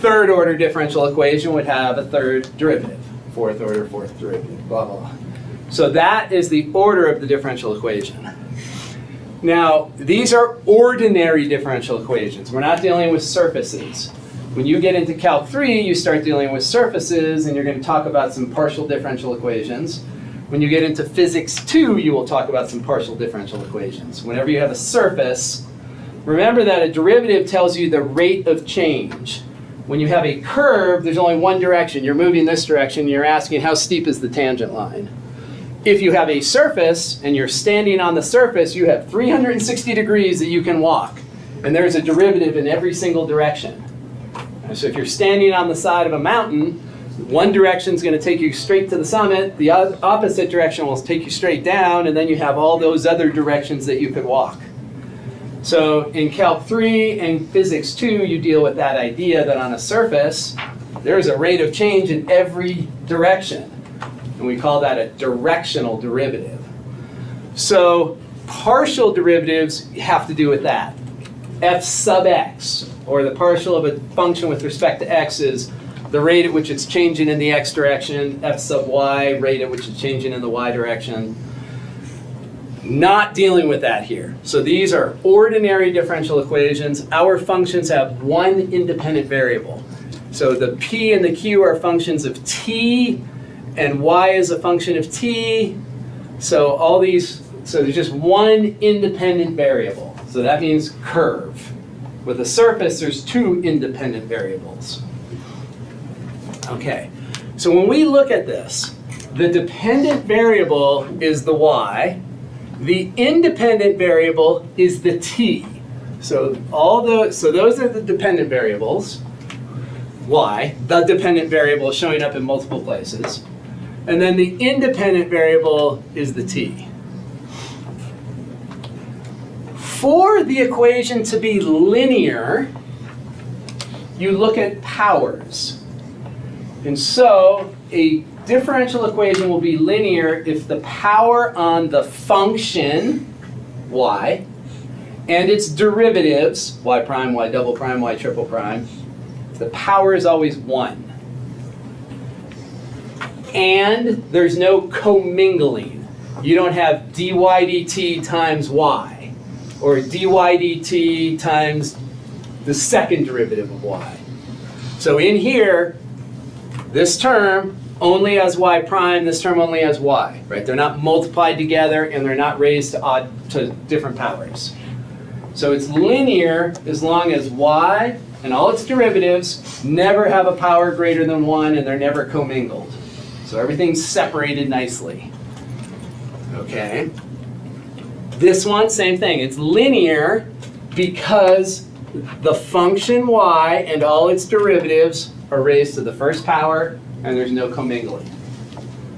Third order differential equation would have a third derivative. Fourth order, fourth derivative, blah, blah, blah. So that is the order of the differential equation. Now, these are ordinary differential equations. We're not dealing with surfaces. When you get into Calc 3, you start dealing with surfaces, and you're going to talk about some partial differential equations. When you get into Physics 2, you will talk about some partial differential equations. Whenever you have a surface, remember that a derivative tells you the rate of change. When you have a curve, there's only one direction. You're moving this direction. You're asking how steep is the tangent line. If you have a surface and you're standing on the surface, you have 360 degrees that you can walk. And there's a derivative in every single direction. And so if you're standing on the side of a mountain, one direction is going to take you straight to the summit. The opposite direction will take you straight down. And then you have all those other directions that you could walk. So in Calc 3 and Physics 2, you deal with that idea that on a surface, there's a rate of change in every direction. And we call that a directional derivative. So partial derivatives have to do with that. F sub x, or the partial of a function with respect to x, is the rate at which it's changing in the x direction. F sub y, rate at which it's changing in the y direction. Not dealing with that here. So these are ordinary differential equations. Our functions have one independent variable. So the p and the q are functions of t, and y is a function of t. So all these, so there's just one independent variable. So that means curve. With a surface, there's two independent variables. Okay, so when we look at this, the dependent variable is the y. The independent variable is the t. So those are the dependent variables. Y, the dependent variable is showing up in multiple places. And then the independent variable is the t. For the equation to be linear, you look at powers. And so a differential equation will be linear if the power on the function, y, and its derivatives, y prime, y double prime, y triple prime, the power is always 1. And there's no commingling. You don't have dy dt times y, or dy dt times the second derivative of y. So in here, this term only has y prime, this term only has y, right? They're not multiplied together and they're not raised to different powers. So it's linear as long as y and all its derivatives never have a power greater than 1 and they're never commingled. So everything's separated nicely. Okay. This one, same thing. It's linear because the function y and all its derivatives are raised to the first power, and there's no commingling.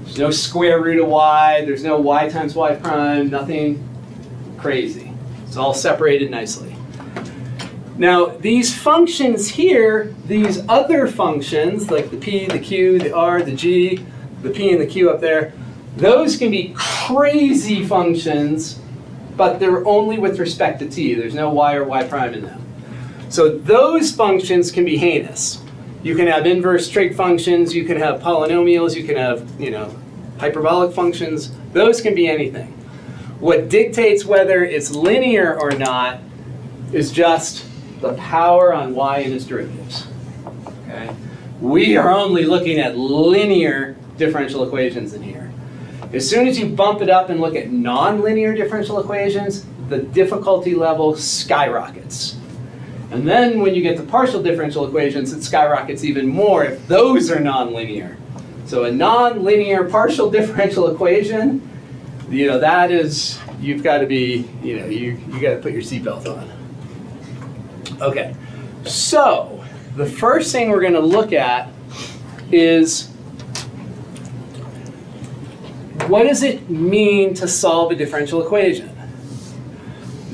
There's no square root of y, there's no y times y prime, nothing crazy. It's all separated nicely. Now, these functions here, these other functions, like the p, the q, the r, the g, the p and the q up there, those can be crazy functions, but they're only with respect to t. There's no y or y prime in them. So those functions can be heinous. You can have inverse trig functions, you can have polynomials, you can have, hyperbolic functions. Those can be anything. What dictates whether it's linear or not is just the power on y and its derivatives. Okay? We are only looking at linear differential equations in here. As soon as you bump it up and look at nonlinear differential equations, the difficulty level skyrockets. And then when you get to partial differential equations, it skyrockets even more if those are nonlinear. So a nonlinear partial differential equation, that is, you've got to be, you got to put your seatbelt on. Okay, so the first thing we're going to look at is what does it mean to solve a differential equation?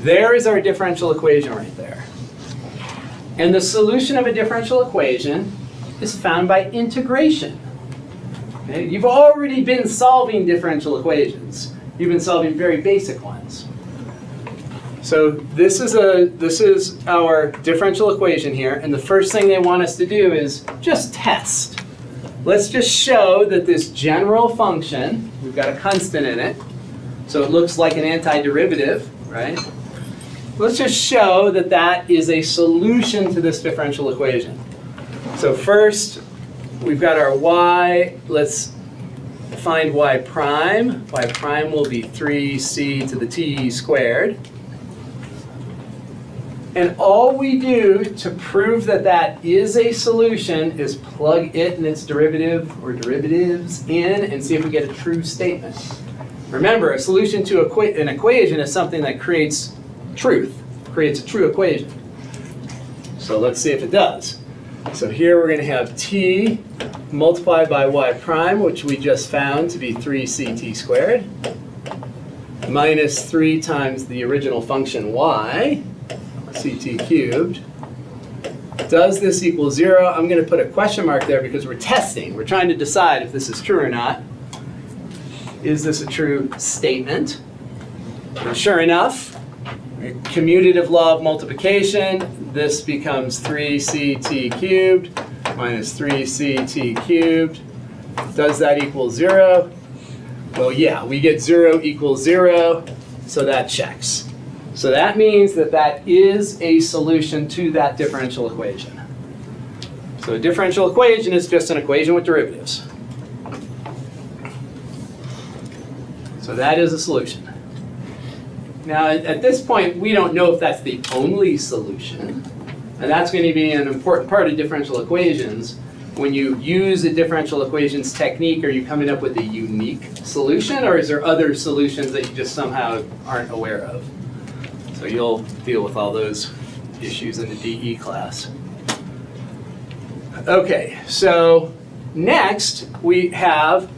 There is our differential equation right there. And the solution of a differential equation is found by integration. Okay? You've already been solving differential equations. You've been solving very basic ones. So this is our differential equation here, and the first thing they want us to do is just test. Let's just show that this general function, we've got a constant in it, so it looks like an antiderivative, right? Let's just show that that is a solution to this differential equation. So first, we've got our y. Let's find y prime. Y prime will be 3c to the t squared. And all we do to prove that that is a solution is plug it and its derivative or derivatives in and see if we get a true statement. Remember, a solution to an equation is something that creates truth, creates a true equation. So let's see if it does. So here we're going to have t multiplied by y prime, which we just found to be 3ct squared, minus 3 times the original function y, ct cubed. Does this equal 0? I'm going to put a question mark there because we're testing. We're trying to decide if this is true or not. Is this a true statement? And sure enough, commutative law of multiplication, this becomes 3ct cubed minus 3ct cubed. Does that equal 0? Well, yeah, we get 0 equals 0, so that checks. So that means that that is a solution to that differential equation. So a differential equation is just an equation with derivatives. So that is a solution. Now, at this point, we don't know if that's the only solution. And that's going to be an important part of differential equations. When you use a differential equations technique, are you coming up with a unique solution, or is there other solutions that you just somehow aren't aware of? So you'll deal with all those issues in the DE class. Okay, so next we have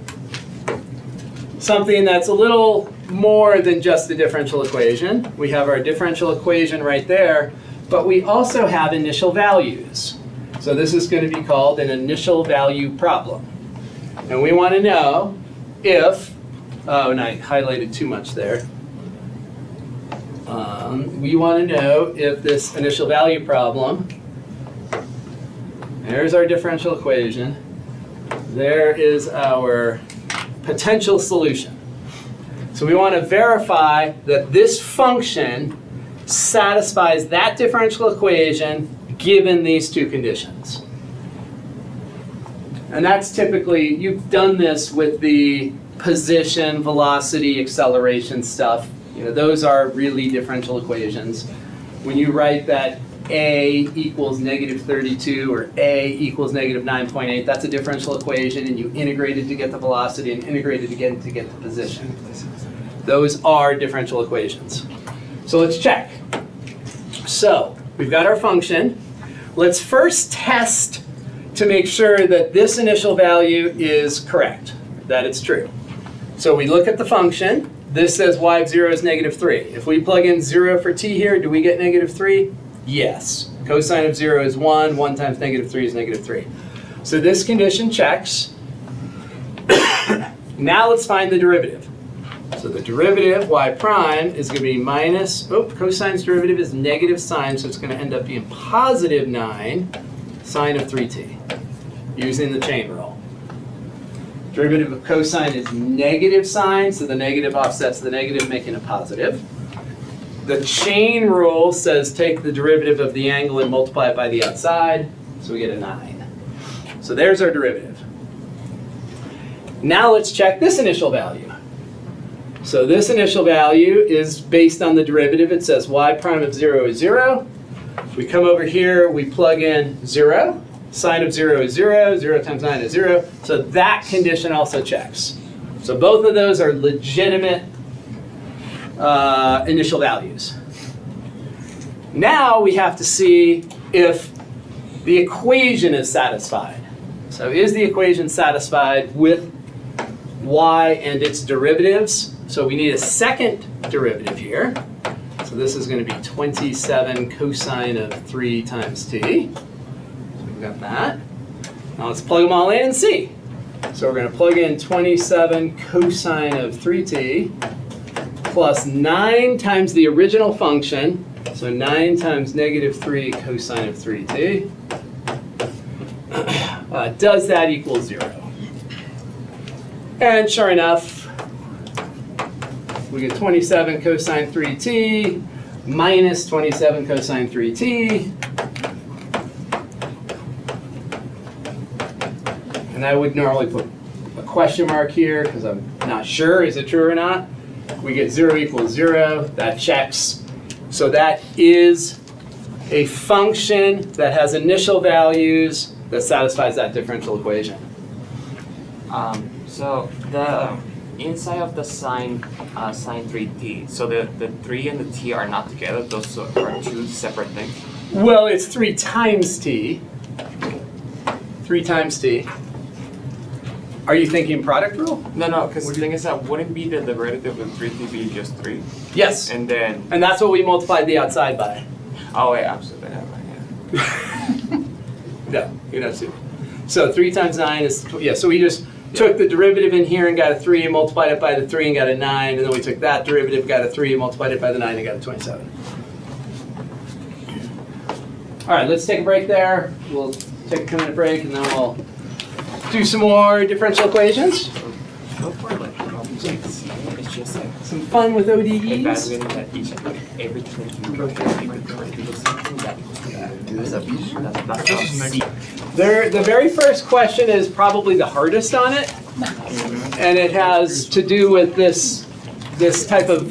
something that's a little more than just a differential equation. We have our differential equation right there, but we also have initial values. So this is going to be called an initial value problem. And we want to know if, oh, and I highlighted too much there. We want to know if this initial value problem, there's our differential equation, there is our potential solution. So we want to verify that this function satisfies that differential equation given these two conditions. And that's typically, you've done this with the position, velocity, acceleration stuff. You know, those are really differential equations. When you write that a equals negative 32 or a equals negative 9.8, that's a differential equation, and you integrate it to get the velocity and integrate it again to get the position. Those are differential equations. So let's check. So we've got our function. Let's first test to make sure that this initial value is correct, that it's true. So we look at the function. This says y of 0 is negative 3. If we plug in 0 for t here, do we get negative 3? Yes. Cosine of 0 is 1. 1 times negative 3 is negative 3. So this condition checks. Now let's find the derivative. So the derivative, y prime, is going to be minus, cosine's derivative is negative sine, so it's going to end up being positive 9 sine of 3t, using the chain rule. Derivative of cosine is negative sine, so the negative offsets the negative, making a positive. The chain rule says take the derivative of the angle and multiply it by the outside, so we get a 9. So there's our derivative. Now let's check this initial value. So this initial value is based on the derivative. It says y prime of 0 is 0. We come over here, we plug in 0. Sine of 0 is 0. 0 times 9 is 0. So that condition also checks. So both of those are legitimate initial values. Now we have to see if the equation is satisfied. So is the equation satisfied with y and its derivatives? So we need a second derivative here. So this is going to be 27 cosine of 3 times t. So we've got that. Now let's plug them all in and see. So we're going to plug in 27 cosine of 3t plus 9 times the original function. So 9 times negative 3 cosine of 3t. Does that equal 0? And sure enough, we get 27 cosine 3t minus 27 cosine 3t. And I would normally put a question mark here because I'm not sure, is it true or not? We get 0 equals 0, that checks. So that is a function that has initial values that satisfies that differential equation. So the inside of the sine 3t, so the 3 and the t are not together, those are two separate things? Well, it's 3 times t. 3 times t. Are you thinking product rule? No, because the thing is that wouldn't be the derivative of 3t be just 3? Yes. And then, And that's what we multiplied the outside by. oh wait, absolutely, yeah. No, you're not stupid. So 3 times 9 is, yeah, so we just took the derivative in here and got a 3 and multiplied it by the 3 and got a 9, and then we took that derivative, got a 3 and multiplied it by the 9 and got a 27. All right, let's take a break there. We'll take a 2-minute break and then we'll do some more differential equations. Go for like problems like C, it's just like Some fun with ODEs. evaluating that each, like every time you go there, you could correctly do something that equals to that. That's C. The very first question is probably the hardest on it, and it has to do with this type of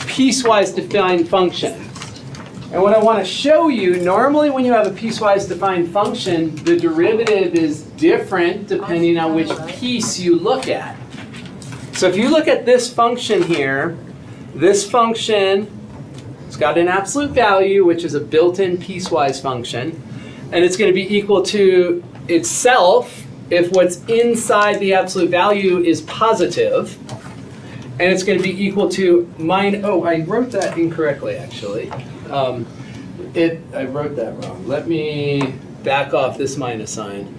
piecewise defined function. And what I want to show you, normally when you have a piecewise defined function, the derivative is different depending on which piece you look at. So if you look at this function here, this function, it's got an absolute value, which is a built-in piecewise function, and it's going to be equal to itself if what's inside the absolute value is positive, and it's going to be equal to oh, I wrote that incorrectly actually. I wrote that wrong. Let me back off this minus sign.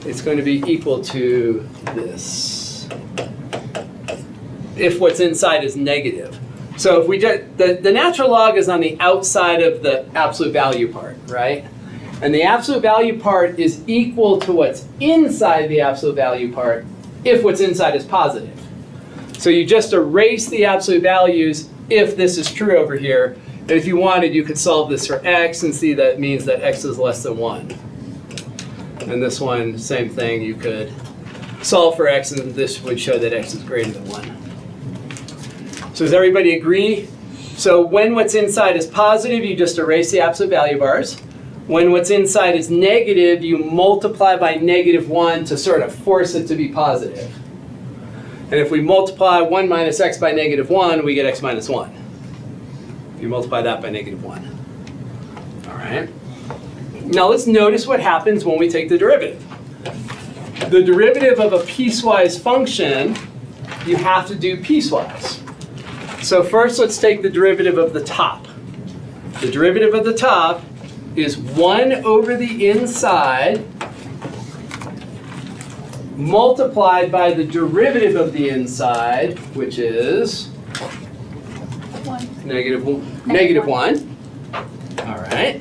It's going to be equal to this if what's inside is negative. So if we just, the natural log is on the outside of the absolute value part, right? And the absolute value part is equal to what's inside the absolute value part if what's inside is positive. So you just erase the absolute values if this is true over here. And if you wanted, you could solve this for x and see that means that x is less than 1. And this one, same thing, you could solve for x and this would show that x is greater than 1. So does everybody agree? So when what's inside is positive, you just erase the absolute value bars. When what's inside is negative, you multiply by -1 to sort of force it to be positive. And if we multiply 1 minus x by -1, we get x minus 1. If you multiply that by -1. All right. Now let's notice what happens when we take the derivative. The derivative of a piecewise function, you have to do piecewise. So first let's take the derivative of the top. The derivative of the top is 1 over the inside multiplied by the derivative of the inside, which is negative 1. All right.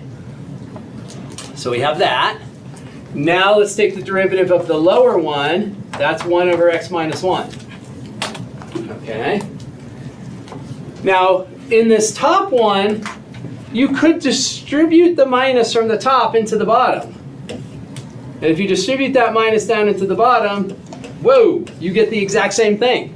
So we have that. Now let's take the derivative of the lower one. That's 1 over x minus 1. Okay. Now, in this top one, you could distribute the minus from the top into the bottom. And if you distribute that minus down into the bottom, whoa, you get the exact same thing.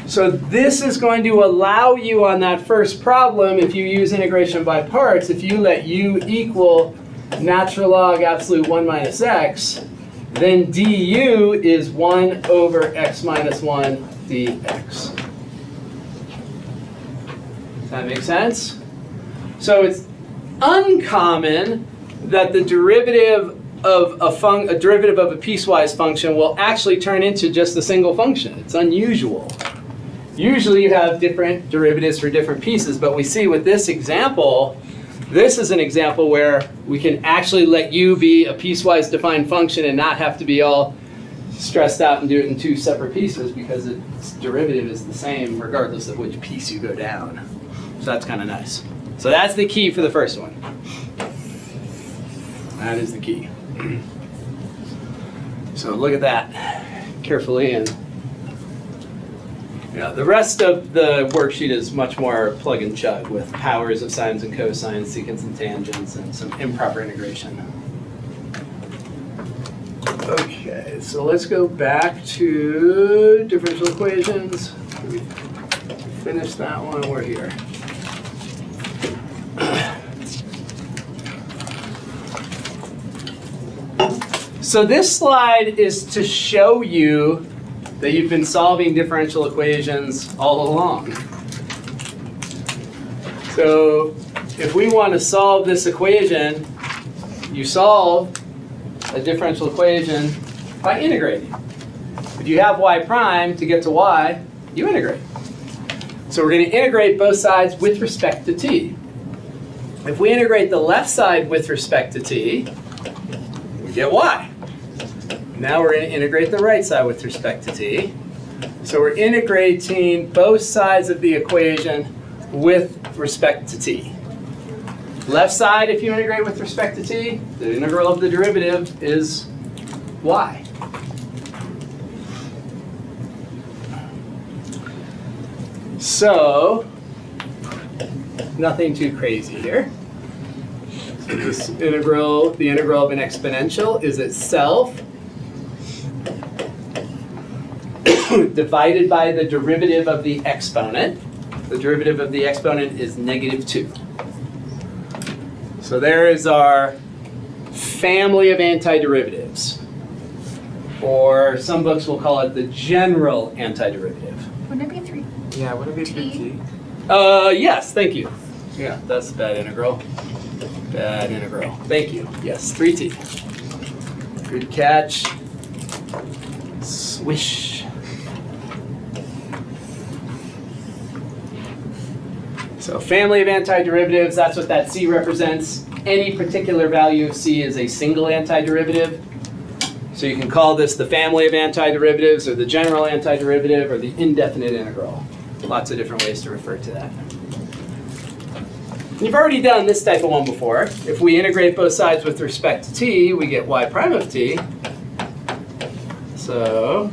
So this is going to allow you on that first problem, if you use integration by parts, if you let u equal natural log absolute 1 minus x, then du is 1 over x minus 1 dx. Does that make sense? So it's uncommon that the derivative of a derivative of a piecewise function will actually turn into just a single function. It's unusual. Usually you have different derivatives for different pieces, but we see with this example, this is an example where we can actually let u be a piecewise defined function and not have to be all stressed out and do it in 2 separate pieces because its derivative is the same regardless of which piece you go down. So that's kind of nice. So that's the key for the first one. That is the key. So look at that carefully, and the rest of the worksheet is much more plug and chug with powers of sines and cosines, secants and tangents, and some improper integration. Okay, so let's go back to differential equations. We finished that one, we're here. So this slide is to show you that you've been solving differential equations all along. So if we want to solve this equation, you solve a differential equation by integrating. If you have y prime to get to y, you integrate. So we're going to integrate both sides with respect to t. If we integrate the left side with respect to t, we get y. Now we're going to integrate the right side with respect to t. So we're integrating both sides of the equation with respect to t. Left side, if you integrate with respect to t, the integral of the derivative is y. So, nothing too crazy here. So this integral, the integral of an exponential is itself divided by the derivative of the exponent. The derivative of the exponent is -2. So there is our family of antiderivatives. Or some books will call it the general antiderivative. Wouldn't it be 3? Yeah, would it be T? 3t? Yes, thank you. Yeah, that's a bad integral. Bad integral. Thank you. Yes, 3t. Good catch. Swish. So family of antiderivatives, that's what that c represents. Any particular value of c is a single antiderivative. So you can call this the family of antiderivatives, or the general antiderivative, or the indefinite integral. Lots of different ways to refer to that. You've already done this type of one before. If we integrate both sides with respect to t, we get y prime of t. So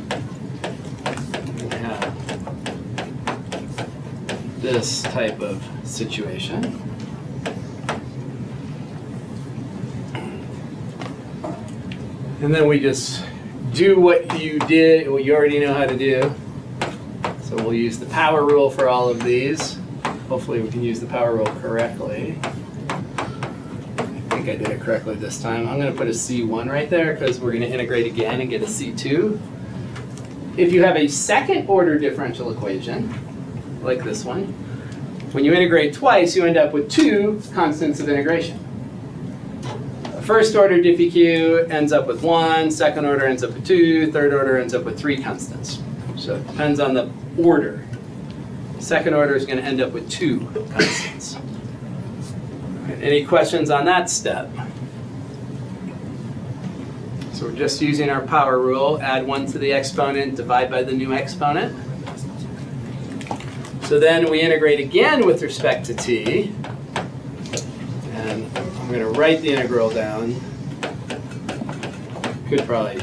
we have this type of situation. And then we just do what you did, what you already know how to do. So we'll use the power rule for all of these. Hopefully we can use the power rule correctly. I think I did it correctly this time. I'm going to put a C1 right there because we're going to integrate again and get a C2. If you have a second order differential equation, like this one, when you integrate twice, you end up with 2 constants of integration. First order diffie-q ends up with 1, second order ends up with 2, third order ends up with 3 constants. So it depends on the order. Second order is going to end up with 2 constants. Any questions on that step? So we're just using our power rule, add 1 to the exponent, divide by the new exponent. So then we integrate again with respect to t. And I'm going to write the integral down. Could probably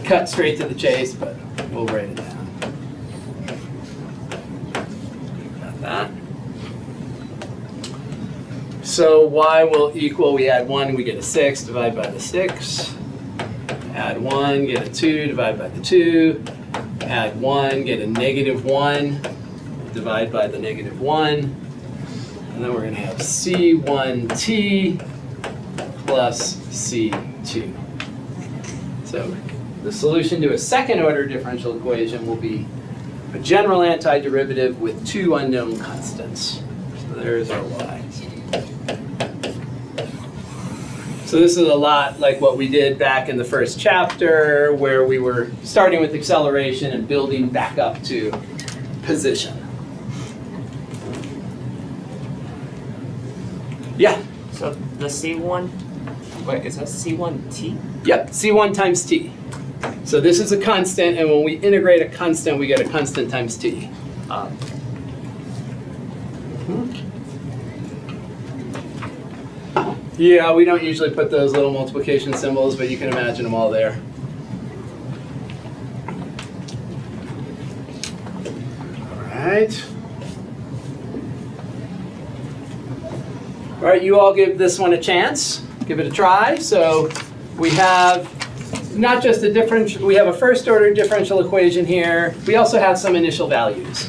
cut straight to the chase, but we'll write it down. Got that. So y will equal, we add 1, we get a 6, divide by the 6. Add 1, get a 2, divide by the 2. Add 1, get a -1, divide by the -1. And then we're going to have C1t plus C2. So the solution to a second order differential equation will be a general antiderivative with 2 unknown constants. So there's our y. So this is a lot like what we did back in the first chapter, where we were starting with acceleration and building back up to position. Yeah. So the C1, wait, is that C1t? Yep, C1 times t. So this is a constant, and when we integrate a constant, we get a constant times t. Yeah, we don't usually put those little multiplication symbols, but you can imagine them all there. All right. All right, you all give this one a chance. Give it a try. So we have not just a differential, we have a first order differential equation here. We also have some initial values.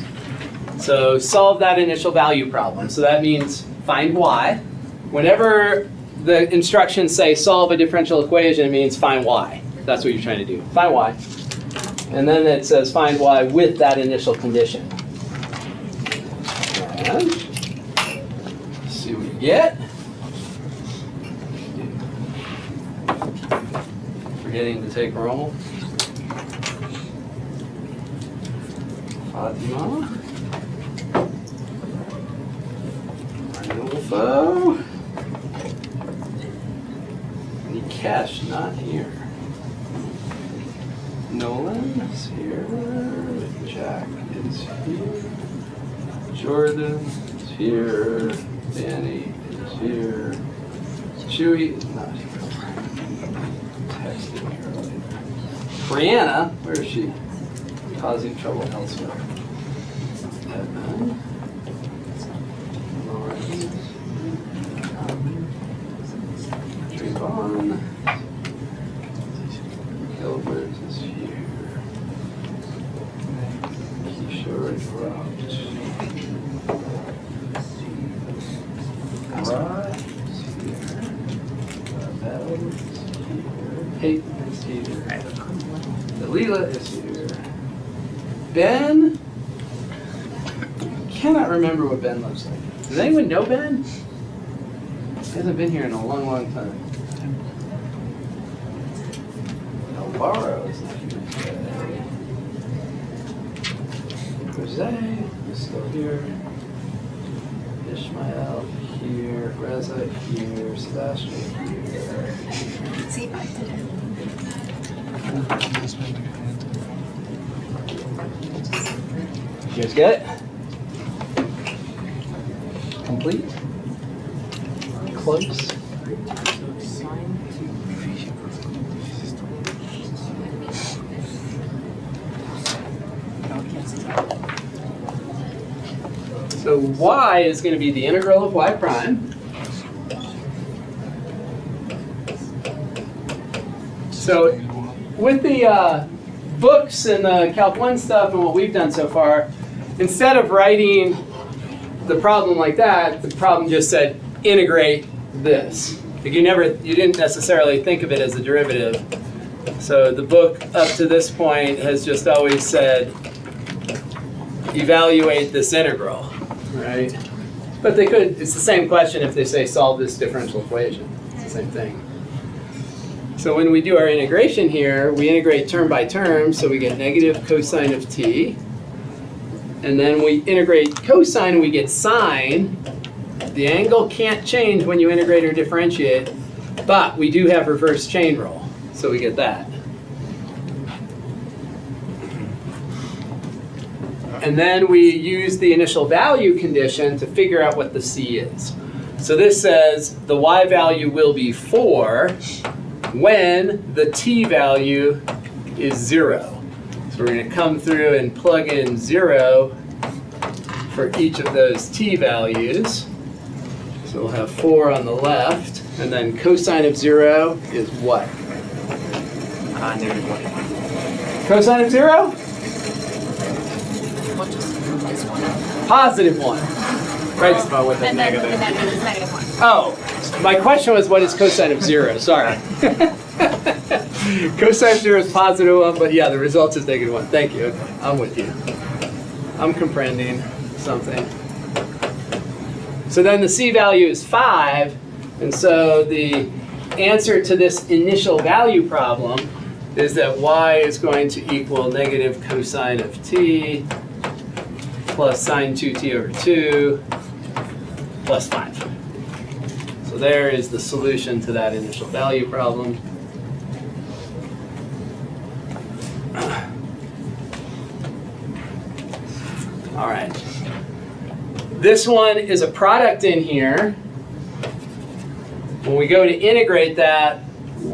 So solve that initial value problem. So that means find y. Whenever the instructions say solve a differential equation, it means find y. That's what you're trying to do. Find y. And then it says find y with that initial condition. And see what you get. Forgetting to take roll. Fatima. Arnulfo. Nikesh, not here. Nolan is here. Jack is here. Jordan is here. Danny is here. Chewy is not here. Texted me earlier. Brianna, where is she? Causing trouble elsewhere. Edmund. Lawrence. Trayvon. Gilbert is here. Kishore dropped. Rod is here. Bell is here. Peyton is here. Dalila is here. Ben? Cannot remember what Ben looks like. Does anyone know Ben? He hasn't been here in a long, long time. Alvaro is not here today. Jose is still here. Ishmael here. Reza here. Sebastian here. See, I did it. You guys get it? Complete? Close? So y is going to be the integral of y prime. So with the books and the Calc 1 stuff and what we've done so far, instead of writing the problem like that, the problem just said integrate this. Like you didn't necessarily think of it as a derivative. So the book up to this point has just always said evaluate this integral, right? But they could, it's the same question if they say solve this differential equation. It's the same thing. So when we do our integration here, we integrate term by term, so we get negative cosine of t. And then we integrate cosine, we get sine. The angle can't change when you integrate or differentiate, but we do have reverse chain rule, so we get that. And then we use the initial value condition to figure out what the c is. So this says the y value will be 4 when the t value is 0. So we're going to come through and plug in 0 for each of those t values. So we'll have 4 on the left, and then cosine of 0 is what? Negative 1. Cosine of 0? What is one? Positive 1. Right. And then it's negative one. Oh, my question was what is cosine of 0? Sorry. Cosine of 0 is positive 1, but yeah, the result is negative 1. Thank you. Okay, I'm with you. I'm comprehending something. So then the c value is 5, and so the answer to this initial value problem is that y is going to equal negative cosine of t plus sine 2t over 2 plus 5. So there is the solution to that initial value problem. All right. This one is a product in here. When we go to integrate that,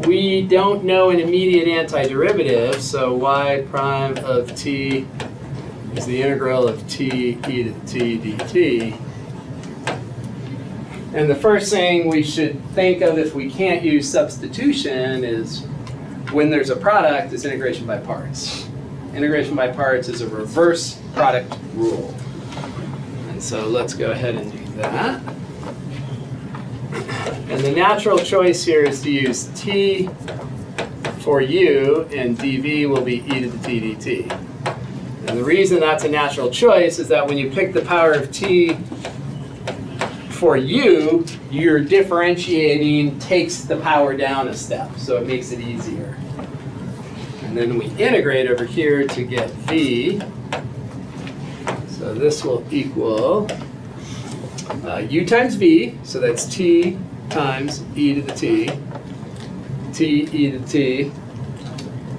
we don't know an immediate antiderivative, so y prime of t is the integral of t e to the t dt. And the first thing we should think of if we can't use substitution is when there's a product is integration by parts. Integration by parts is a reverse product rule. And so let's go ahead and do that. And the natural choice here is to use t for u, and dv will be e to the t dt. And the reason that's a natural choice is that when you pick the power of t for u, your differentiating takes the power down a step, so it makes it easier. And then we integrate over here to get v. So this will equal u times v, so that's t times e to the t, t e to the t,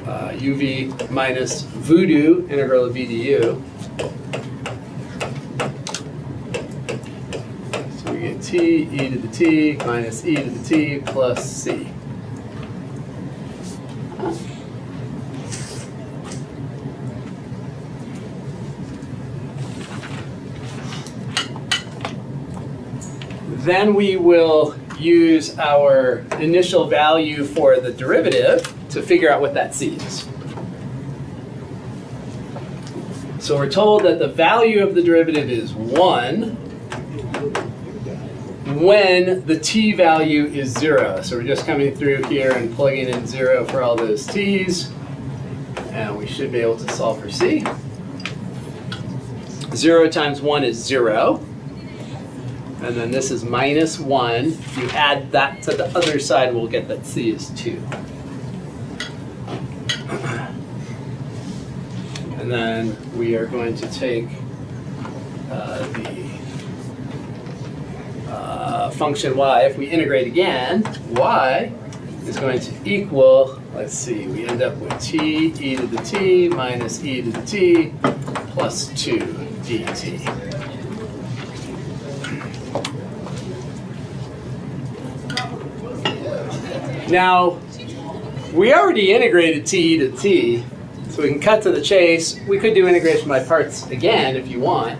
uv minus voodoo, integral of v du. So we get t e to the t minus e to the t plus c. Then we will use our initial value for the derivative to figure out what that c is. So we're told that the value of the derivative is 1 when the t value is 0. So we're just coming through here and plugging in 0 for all those t's. And we should be able to solve for c. 0 times 1 is 0. And then this is minus 1. If you add that to the other side, we'll get that c is 2. And then we are going to take the function y. If we integrate again, y is going to equal, let's see, we end up with t e to the t minus e to the t plus 2 dt. Now, we already integrated t to t, so we can cut to the chase. We could do integration by parts again if you want,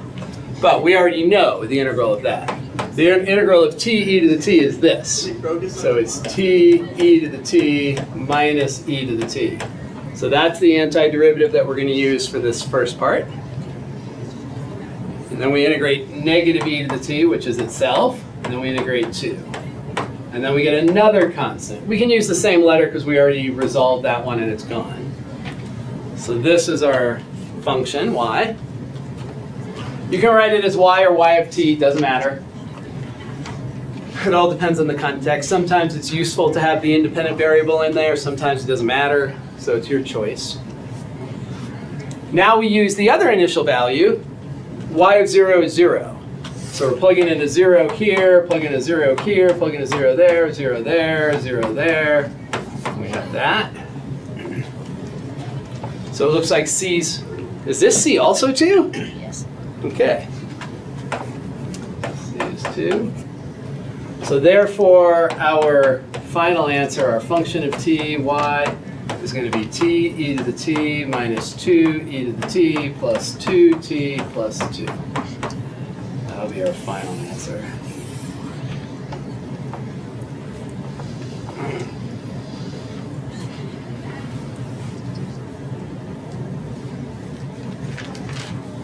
but we already know the integral of that. The integral of t e to the t is this. So it's t e to the t minus e to the t. So that's the antiderivative that we're going to use for this first part. And then we integrate negative e to the t, which is itself, and then we integrate 2. And then we get another constant. We can use the same letter because we already resolved that one and it's gone. So this is our function, y. You can write it as y or y of t, doesn't matter. It all depends on the context. Sometimes it's useful to have the independent variable in there, sometimes it doesn't matter, so it's your choice. Now we use the other initial value. Y of 0 is 0. So we're plugging in a 0 here, plugging a 0 here, plugging a 0 there, 0 there, 0 there. We have that. So it looks like C's, is this C also 2? Yes. Okay. C is 2. So therefore, our final answer, our function of t, y, is going to be t e to the t minus 2 e to the t plus 2t plus 2. That'll be our final answer.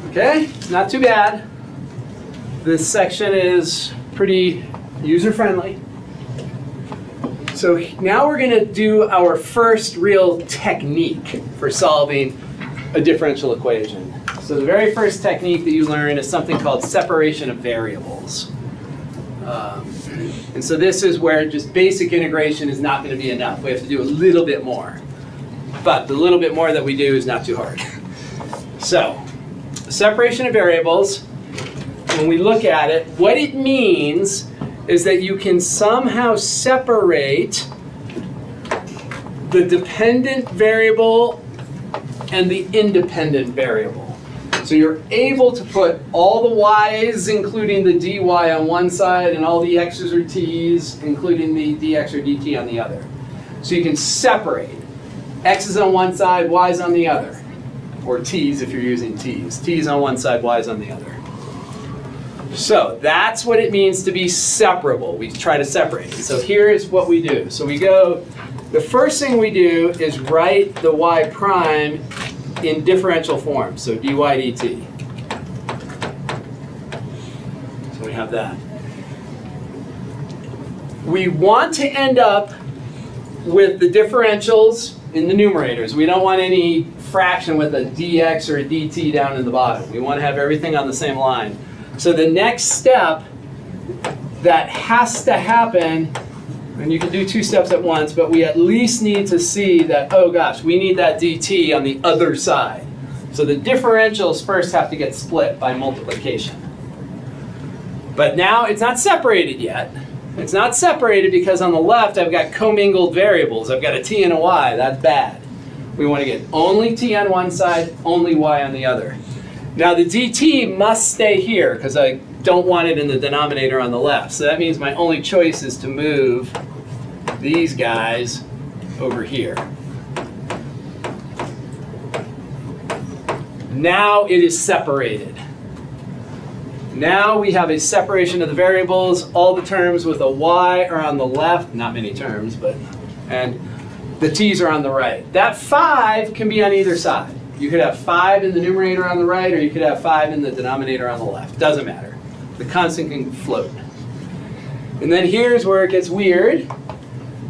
Okay, not too bad. This section is pretty user-friendly. So now we're going to do our first real technique for solving a differential equation. So the very first technique that you learn is something called separation of variables. And so this is where just basic integration is not going to be enough. We have to do a little bit more. But the little bit more that we do is not too hard. So, separation of variables, when we look at it, what it means is that you can somehow separate the dependent variable and the independent variable. So you're able to put all the y's, including the dy on one side, and all the x's or t's, including the dx or dt on the other. So you can separate x's on one side, y's on the other. Or t's if you're using t's. T's on one side, y's on the other. So that's what it means to be separable. We try to separate. So here's what we do. So we go The first thing we do is write the y prime in differential form, so dy dt. So we have that. We want to end up with the differentials in the numerators. We don't want any fraction with a dx or a dt down in the bottom. We want to have everything on the same line. So the next step that has to happen, and you can do two steps at once, but we at least need to see that, oh gosh, we need that dt on the other side. So the differentials first have to get split by multiplication. But now it's not separated yet. It's not separated because on the left I've got commingled variables. I've got a t and a y. That's bad. We want to get only t on one side, only y on the other. Now the dt must stay here because I don't want it in the denominator on the left. So that means my only choice is to move these guys over here. Now it is separated. Now we have a separation of the variables. All the terms with a y are on the left, not many terms, but, and the t's are on the right. That 5 can be on either side. You could have 5 in the numerator on the right, or you could have 5 in the denominator on the left. Doesn't matter. The constant can float. And then here's where it gets weird.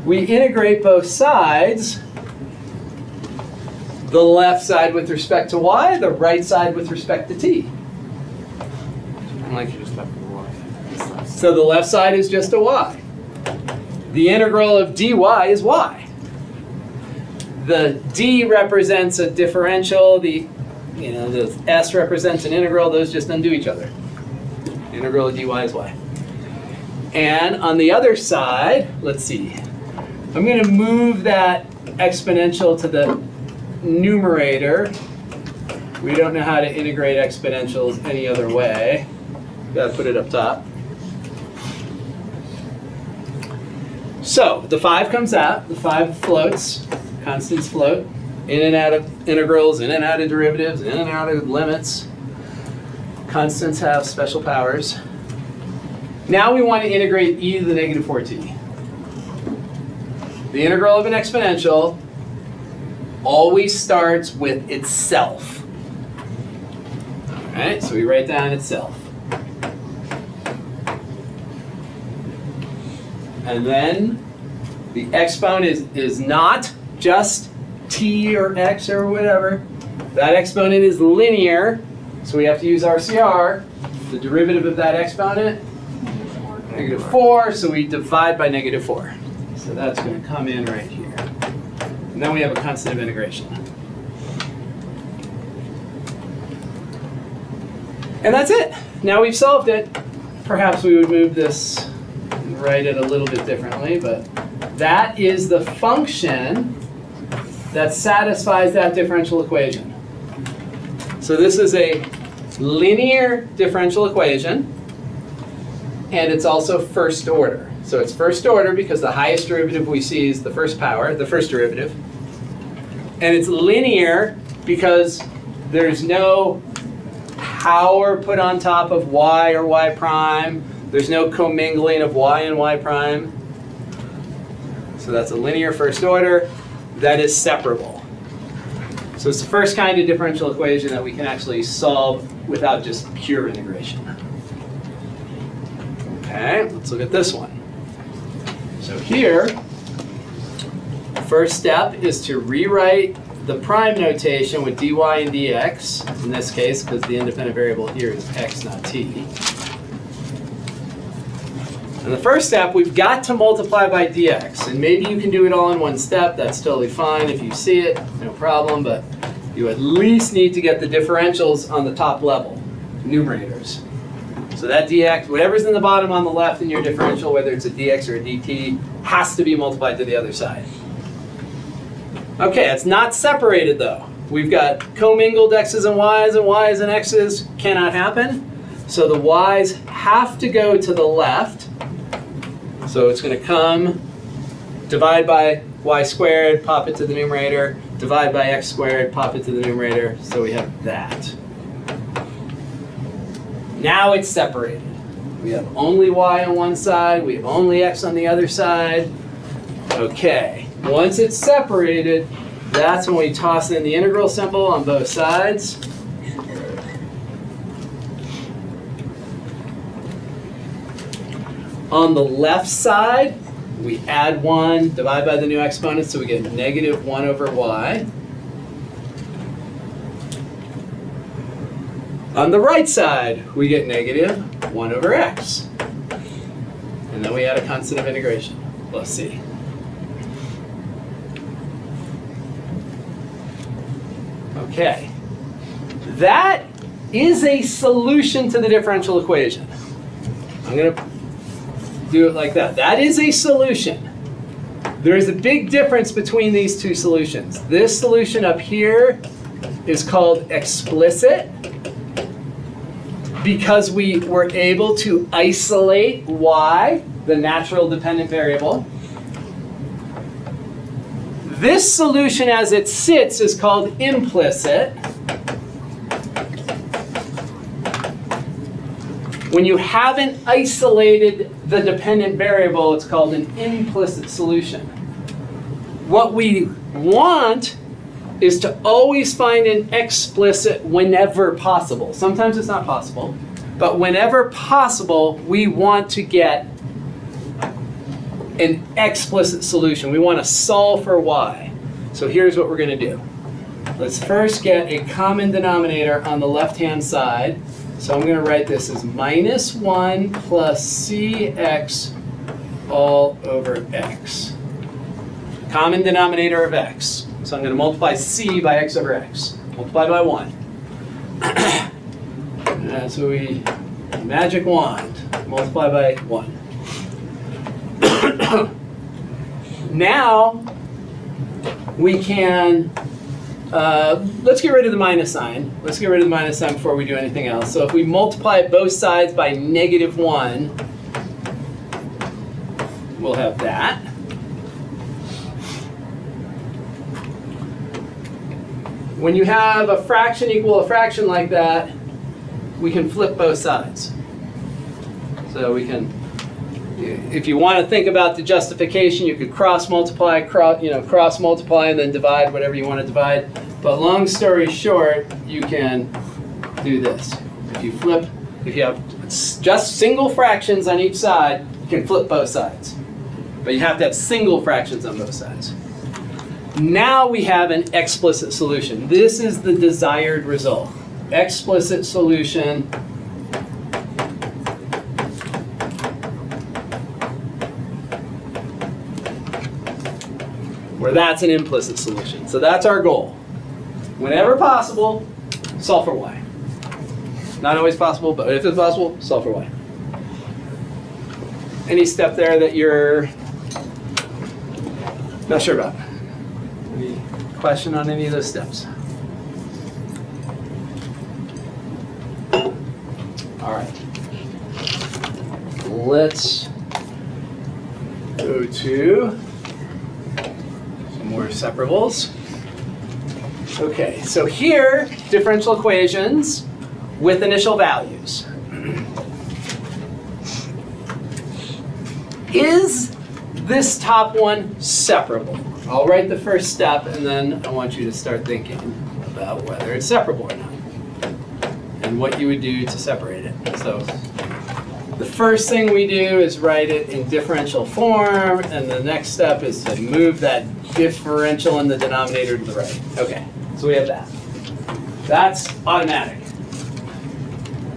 We integrate both sides. The left side with respect to y, the right side with respect to t. Like, Just left and y. so the left side is just a y. The integral of dy is y. The d represents a differential. The s represents an integral. Those just undo each other. The integral of dy is y. And on the other side, let's see. I'm going to move that exponential to the numerator. We don't know how to integrate exponentials any other way. Got to put it up top. So the 5 comes out. The 5 floats. Constants float. In and out of integrals, in and out of derivatives, in and out of limits. Constants have special powers. Now we want to integrate e to the negative 4t. The integral of an exponential always starts with itself. All right, so we write down itself. And then the exponent is not just t or x or whatever. That exponent is linear, so we have to use RCR. The derivative of that exponent, negative 4, so we divide by negative 4. So that's going to come in right here. And then we have a constant of integration. And that's it. Now we've solved it. Perhaps we would move this and write it a little bit differently, but that is the function that satisfies that differential equation. So this is a linear differential equation, and it's also first order. So it's first order because the highest derivative we see is the first power, the first derivative. And it's linear because there's no power put on top of y or y prime. There's no commingling of y and y prime. So that's a linear first order that is separable. So it's the first kind of differential equation that we can actually solve without just pure integration. Okay, let's look at this one. So here, first step is to rewrite the prime notation with dy and dx, in this case, because the independent variable here is x, not t. And the first step, we've got to multiply by dx. And maybe you can do it all in one step. That's totally fine. If you see it, no problem. But you at least need to get the differentials on the top level, numerators. So that dx, whatever's in the bottom on the left in your differential, whether it's a dx or a dt, has to be multiplied to the other side. Okay, it's not separated though. We've got commingled x's and y's and x's. Cannot happen. So the y's have to go to the left. So it's going to come, divide by y squared, pop it to the numerator, divide by x squared, pop it to the numerator. So we have that. Now it's separated. We have only y on one side, we have only x on the other side. Okay, Once it's separated, that's when we toss in the integral symbol on both sides. On the left side, we add 1, divide by the new exponent, so we get negative 1 over y. On the right side, we get negative 1 over x. And then we add a constant of integration, plus c. Okay. That is a solution to the differential equation. I'm going to do it like that. That is a solution. There is a big difference between these two solutions. This solution up here is called explicit because we were able to isolate y, the natural dependent variable. This solution as it sits is called implicit. When you haven't isolated the dependent variable, it's called an implicit solution. What we want is to always find an explicit whenever possible. Sometimes it's not possible, but whenever possible, we want to get an explicit solution. We want to solve for y. So here's what we're going to do. Let's first get a common denominator on the left-hand side. So I'm going to write this as minus 1 plus cx all over x. Common denominator of x. So I'm going to multiply c by x over x. Multiply by 1. So we, magic wand, multiply by 1. Now, we can, let's get rid of the minus sign. Let's get rid of the minus sign before we do anything else. So if we multiply both sides by negative 1, we'll have that. When you have a fraction equal a fraction like that, we can flip both sides. So we can, if you want to think about the justification, you could cross multiply, cross multiply and then divide whatever you want to divide. But long story short, you can do this. If you flip, if you have just single fractions on each side, you can flip both sides. But you have to have single fractions on both sides. Now we have an explicit solution. This is the desired result. Explicit solution where that's an implicit solution. So that's our goal. Whenever possible, solve for y. Not always possible, but if it's possible, solve for y. Any step there that you're not sure about? Any question on any of those steps? All right. Let's go to some more separables. Okay, so here, differential equations with initial values. Is this top one separable? I'll write the first step, and then I want you to start thinking about whether it's separable or not, and what you would do to separate it. So the first thing we do is write it in differential form, and the next step is to move that differential in the denominator to the right. Okay, so we have that. That's automatic.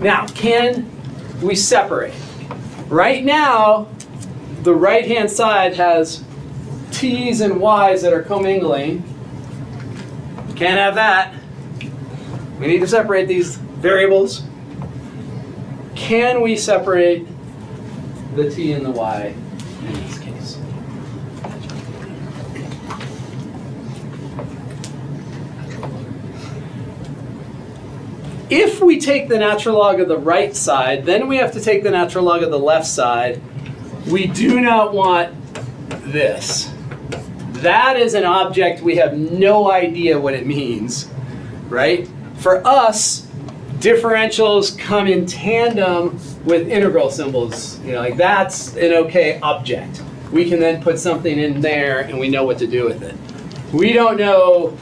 Now, can we separate? Right now, the right-hand side has t's and y's that are commingling. Can't have that. We need to separate these variables. Can we separate the t and the y in this case? If we take the natural log of the right side, then we have to take the natural log of the left side. We do not want this. That is an object we have no idea what it means, right? For us, differentials come in tandem with integral symbols. Like that's an okay object. we can then put something in there and we know what to do with it. We don't know,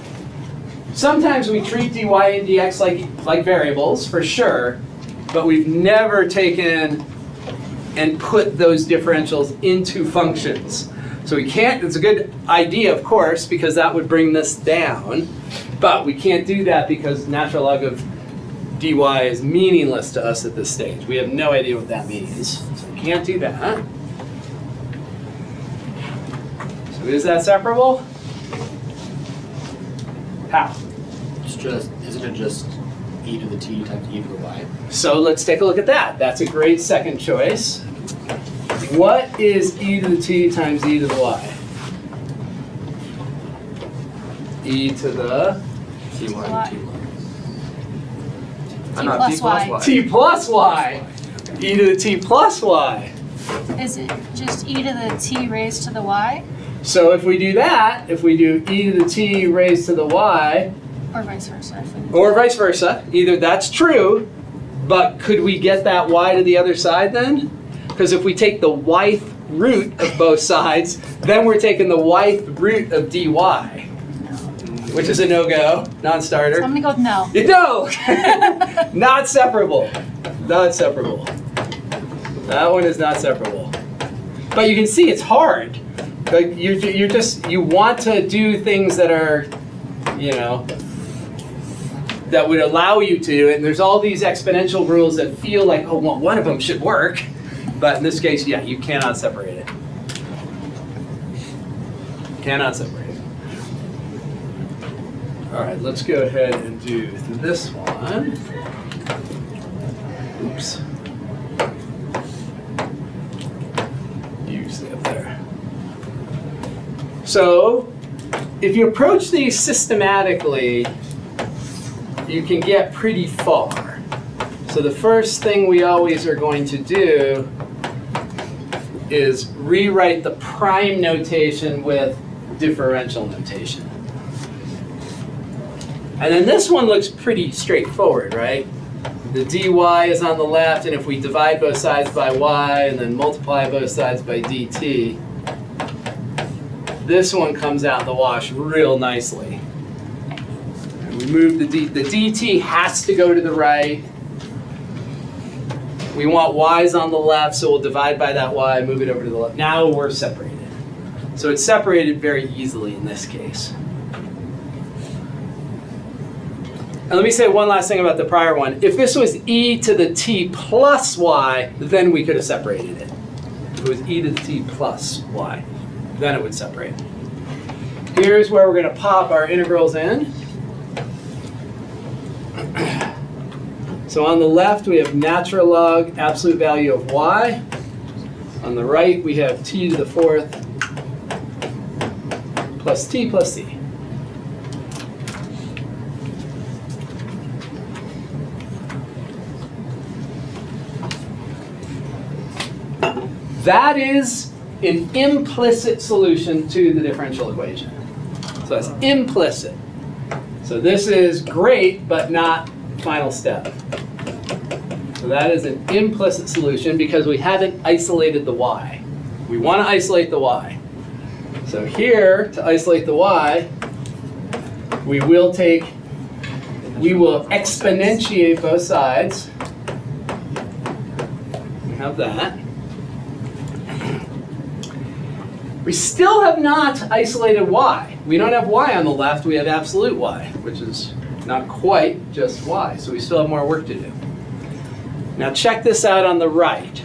sometimes we treat dy and dx like variables, for sure, but we've never taken and put those differentials into functions. So we can't, it's a good idea, of course, because that would bring this down, but we can't do that because natural log of dy is meaningless to us at this stage. We have no idea what that means. So we can't do that. So is that separable? How? Isn't it just e to the t times e to the y? So let's take a look at that. That's a great second choice. What is e to the t times e to the y? E to the t1 Y. and t1. T plus y. t plus y. E to the t plus y. Is it just e to the t raised to the y, So if we do that, if we do e to the t raised to the y, or vice versa? or vice versa, either that's true, but could we get that y to the other side then? Because if we take the y-th root of both sides, then we're taking the y-th root of dy, which is a no-go, So non-starter. I'm gonna go with no. No! Not separable. Not separable. That one is not separable. But you can see it's hard. Like you're just, you want to do things that are, you know, that would allow you to, and there's all these exponential rules that feel like, oh, well, one of them should work. But in this case, yeah, you cannot separate it. Cannot separate it. All right, let's go ahead and do this one. Oops. Usually up there. So, if you approach these systematically, you can get pretty far. So the first thing we always are going to do is rewrite the prime notation with differential notation. And then this one looks pretty straightforward, right? The dy is on the left, and if we divide both sides by y and then multiply both sides by dt, this one comes out the wash real nicely. And we move the dt has to go to the right. We want y's on the left, so we'll divide by that y, move it over to the left. Now we're separated. So it's separated very easily in this case. And let me say one last thing about the prior one. If this was e to the t plus y, then we could have separated it. If it was e to the t plus y, then it would separate. Here's where we're going to pop our integrals in. So on the left, we have natural log absolute value of y. On the right, we have t to the fourth plus t plus c. That is an implicit solution to the differential equation. So that's implicit. So this is great, but not final step. So that is an implicit solution because we haven't isolated the y. We want to isolate the y. So here, to isolate the y, we will exponentiate both sides. We have that. We still have not isolated y. We don't have y on the left, we have absolute y, which is not quite just y, so we still have more work to do. Now check this out on the right.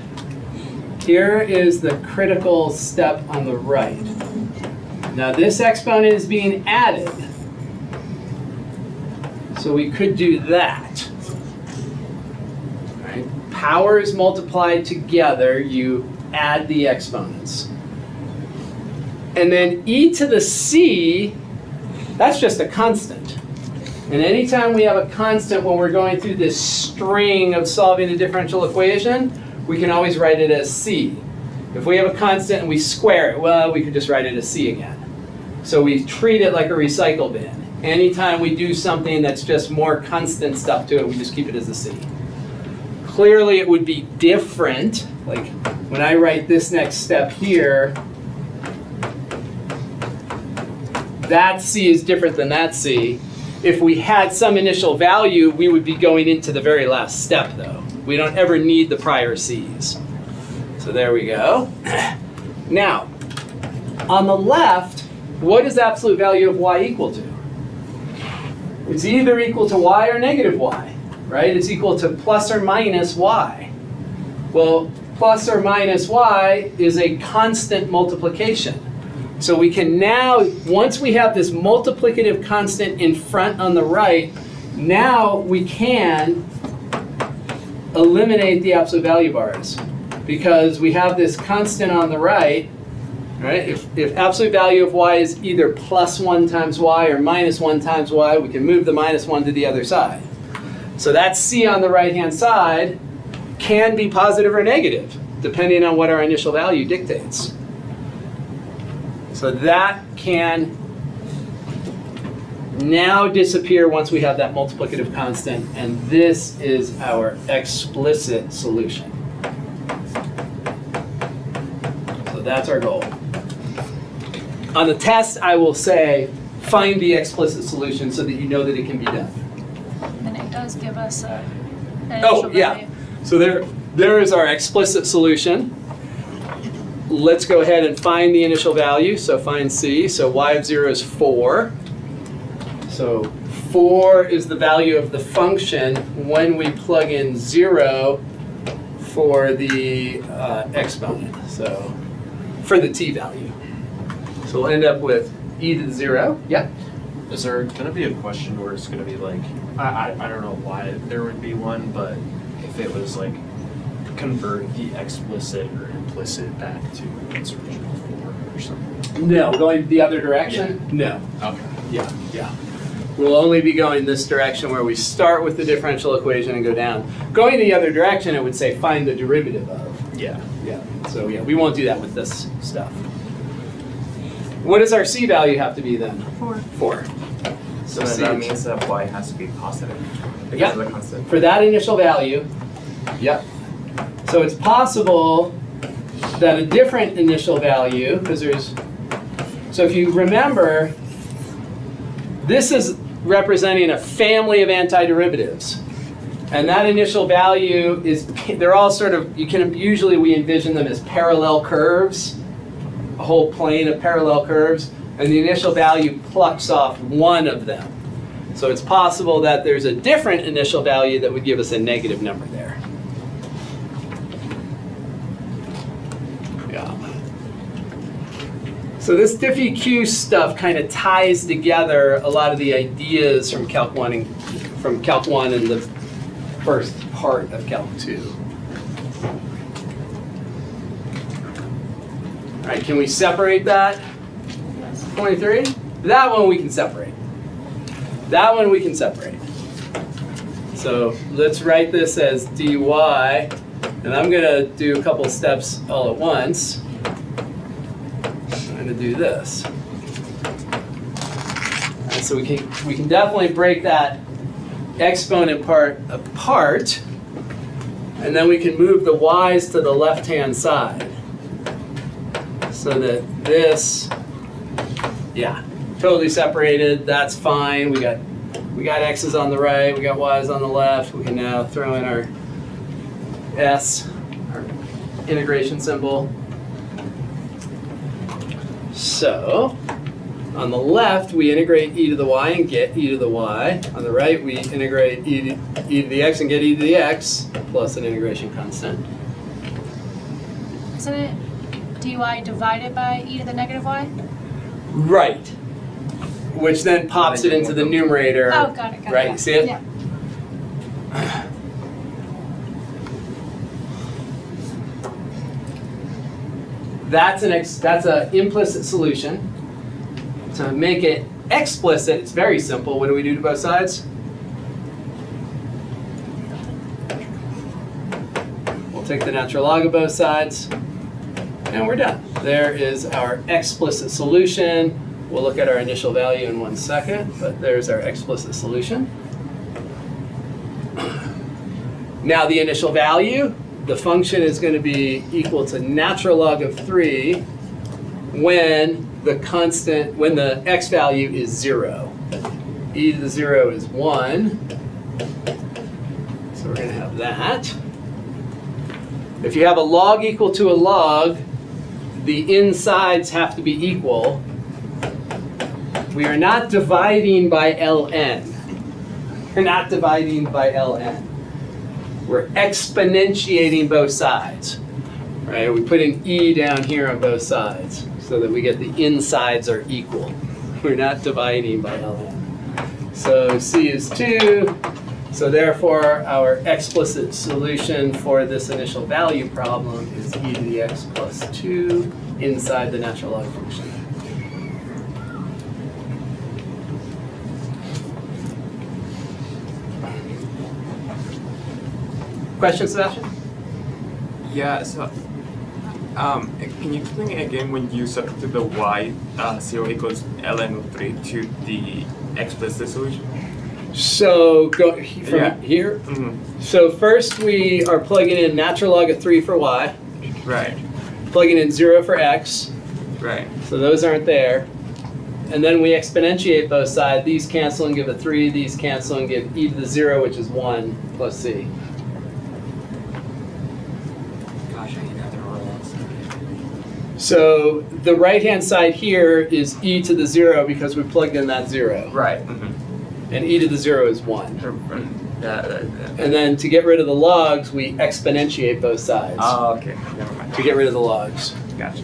Here is the critical step on the right. Now this exponent is being added, so we could do that. Right? Powers multiplied together, you add the exponents. And then e to the c, that's just a constant. And anytime we have a constant when we're going through this string of solving a differential equation, we can always write it as c. If we have a constant and we square it, well, we could just write it as c again. So we treat it like a recycle bin. Anytime we do something that's just more constant stuff to it, we just keep it as a c. Clearly it would be different, like when I write this next step here, that C is different than that C. If we had some initial value, we would be going into the very last step though. We don't ever need the prior C's. So there we go. Now, on the left, what is the absolute value of y equal to? It's either equal to y or negative y, right? It's equal to plus or minus y. Well, plus or minus y is a constant multiplication. So we can now, once we have this multiplicative constant in front on the right, now we can eliminate the absolute value bars. Because we have this constant on the right, right? If absolute value of y is either plus 1 times y or minus 1 times y, we can move the minus 1 to the other side. So that C on the right-hand side can be positive or negative, depending on what our initial value dictates. So that can now disappear once we have that multiplicative constant, and this is our explicit solution. So that's our goal. On the test, I will say, find the explicit solution so that you know that it can be done. And it does give us a Oh, initial yeah. value. So there is our explicit solution. Let's go ahead and find the initial value. So find C. So y of 0 is 4. So 4 is the value of the function when we plug in 0 for the exponent. So for the t value. So we'll end up with e to the 0. Yeah. Is there gonna be a question where it's gonna be like, I don't know why there would be one, but if it was like, convert the explicit or implicit back to its original form or something? No, going the other direction? No. Okay. Yeah. We'll only be going this direction where we start with the differential equation and go down. Going the other direction, it would say find the derivative of. Yeah. Yeah. So yeah, we won't do that with this stuff. What does our C value have to be then? 4. 4. So then C that is- means that y has to be positive because Yep. of the constant. For that initial value, yep. So it's possible that a different initial value, because so if you remember, this is representing a family of antiderivatives. And that initial value is, they're all sort of, usually we envision them as parallel curves, a whole plane of parallel curves, and the initial value plucks off one of them. So it's possible that there's a different initial value that would give us a negative number there. Yeah. So this diffie-Q stuff kind of ties together a lot of the ideas from Calc 1 and the first part of Calc 2. All right, can we separate that? 23? That one we can separate. That one we can separate. So let's write this as dy, and I'm gonna do a couple steps all at once. I'm gonna do this. And so we can definitely break that exponent part apart, and then we can move the y's to the left-hand side. So that this, yeah, totally separated, that's fine. We got x's on the right, we got y's on the left. We can now throw in our s, our integration symbol. So, on the left, we integrate e to the y and get e to the y. On the right, we integrate e to the x and get e to the x, plus an integration constant. Isn't it dy divided by e to the negative y? Right. Which then pops it into the numerator. Oh, got it. Right, Yeah. see it? Yeah. That's an implicit solution. To make it explicit, it's very simple. What do we do to both sides? We'll take the natural log of both sides, and we're done. There is our explicit solution. We'll look at our initial value in 1 second, but there's our explicit solution. Now the initial value, the function is going to be equal to natural log of 3 when the constant, when the x value is 0. E to the 0 is 1. So we're going to have that. If you have a log equal to a log, the insides have to be equal. We are not dividing by ln. We're not dividing by ln. We're exponentiating both sides. Right? We put an e down here on both sides so that we get the insides are equal. We're not dividing by ln. So c is 2. So therefore, our explicit solution for this initial value problem is e to the x plus 2 inside the natural log function. Questions, Sebastian? Yeah, so can you explain again when you substitute the y 0 equals ln of 3 to the explicit solution? So go from Yeah. here. Mm-hmm. So first we are plugging in natural log of 3 for y, Right, plugging in 0 for x, right. so those aren't there. And then we exponentiate both sides. These cancel and give a 3, these cancel and give e to the 0, which is 1, plus c. Gosh, I hate other roles. So the right-hand side here is e to the 0 because we plugged in that 0. Right. Mm-hmm. And e to the 0 is 1. Yeah. And then to get rid of the logs, we exponentiate both sides Oh, okay. Never mind. to get rid of the logs. Gotcha.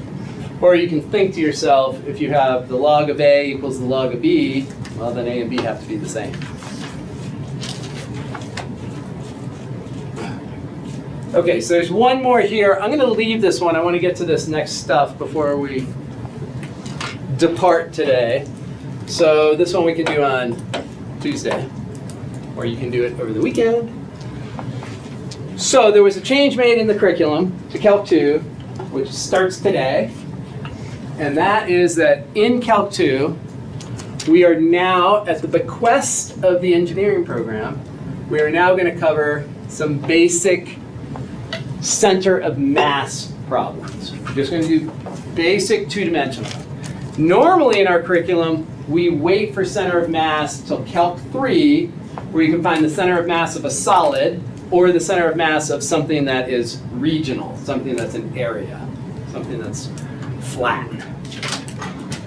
Or you can think to yourself, if you have the log of A equals the log of B, well, then A and B have to be the same. Okay, so there's one more here. I'm going to leave this one. I want to get to this next stuff before we depart today. So this one we can do on Tuesday, or you can do it over the weekend. So there was a change made in the curriculum to Calc 2, which starts today. And that is that in Calc 2, we are now, at the bequest of the engineering program, we are now going to cover some basic center of mass problems. We're just going to do basic two-dimensional. Normally in our curriculum, we wait for center of mass till Calc 3, where you can find the center of mass of a solid or the center of mass of something that is regional, something that's an area, something that's flat.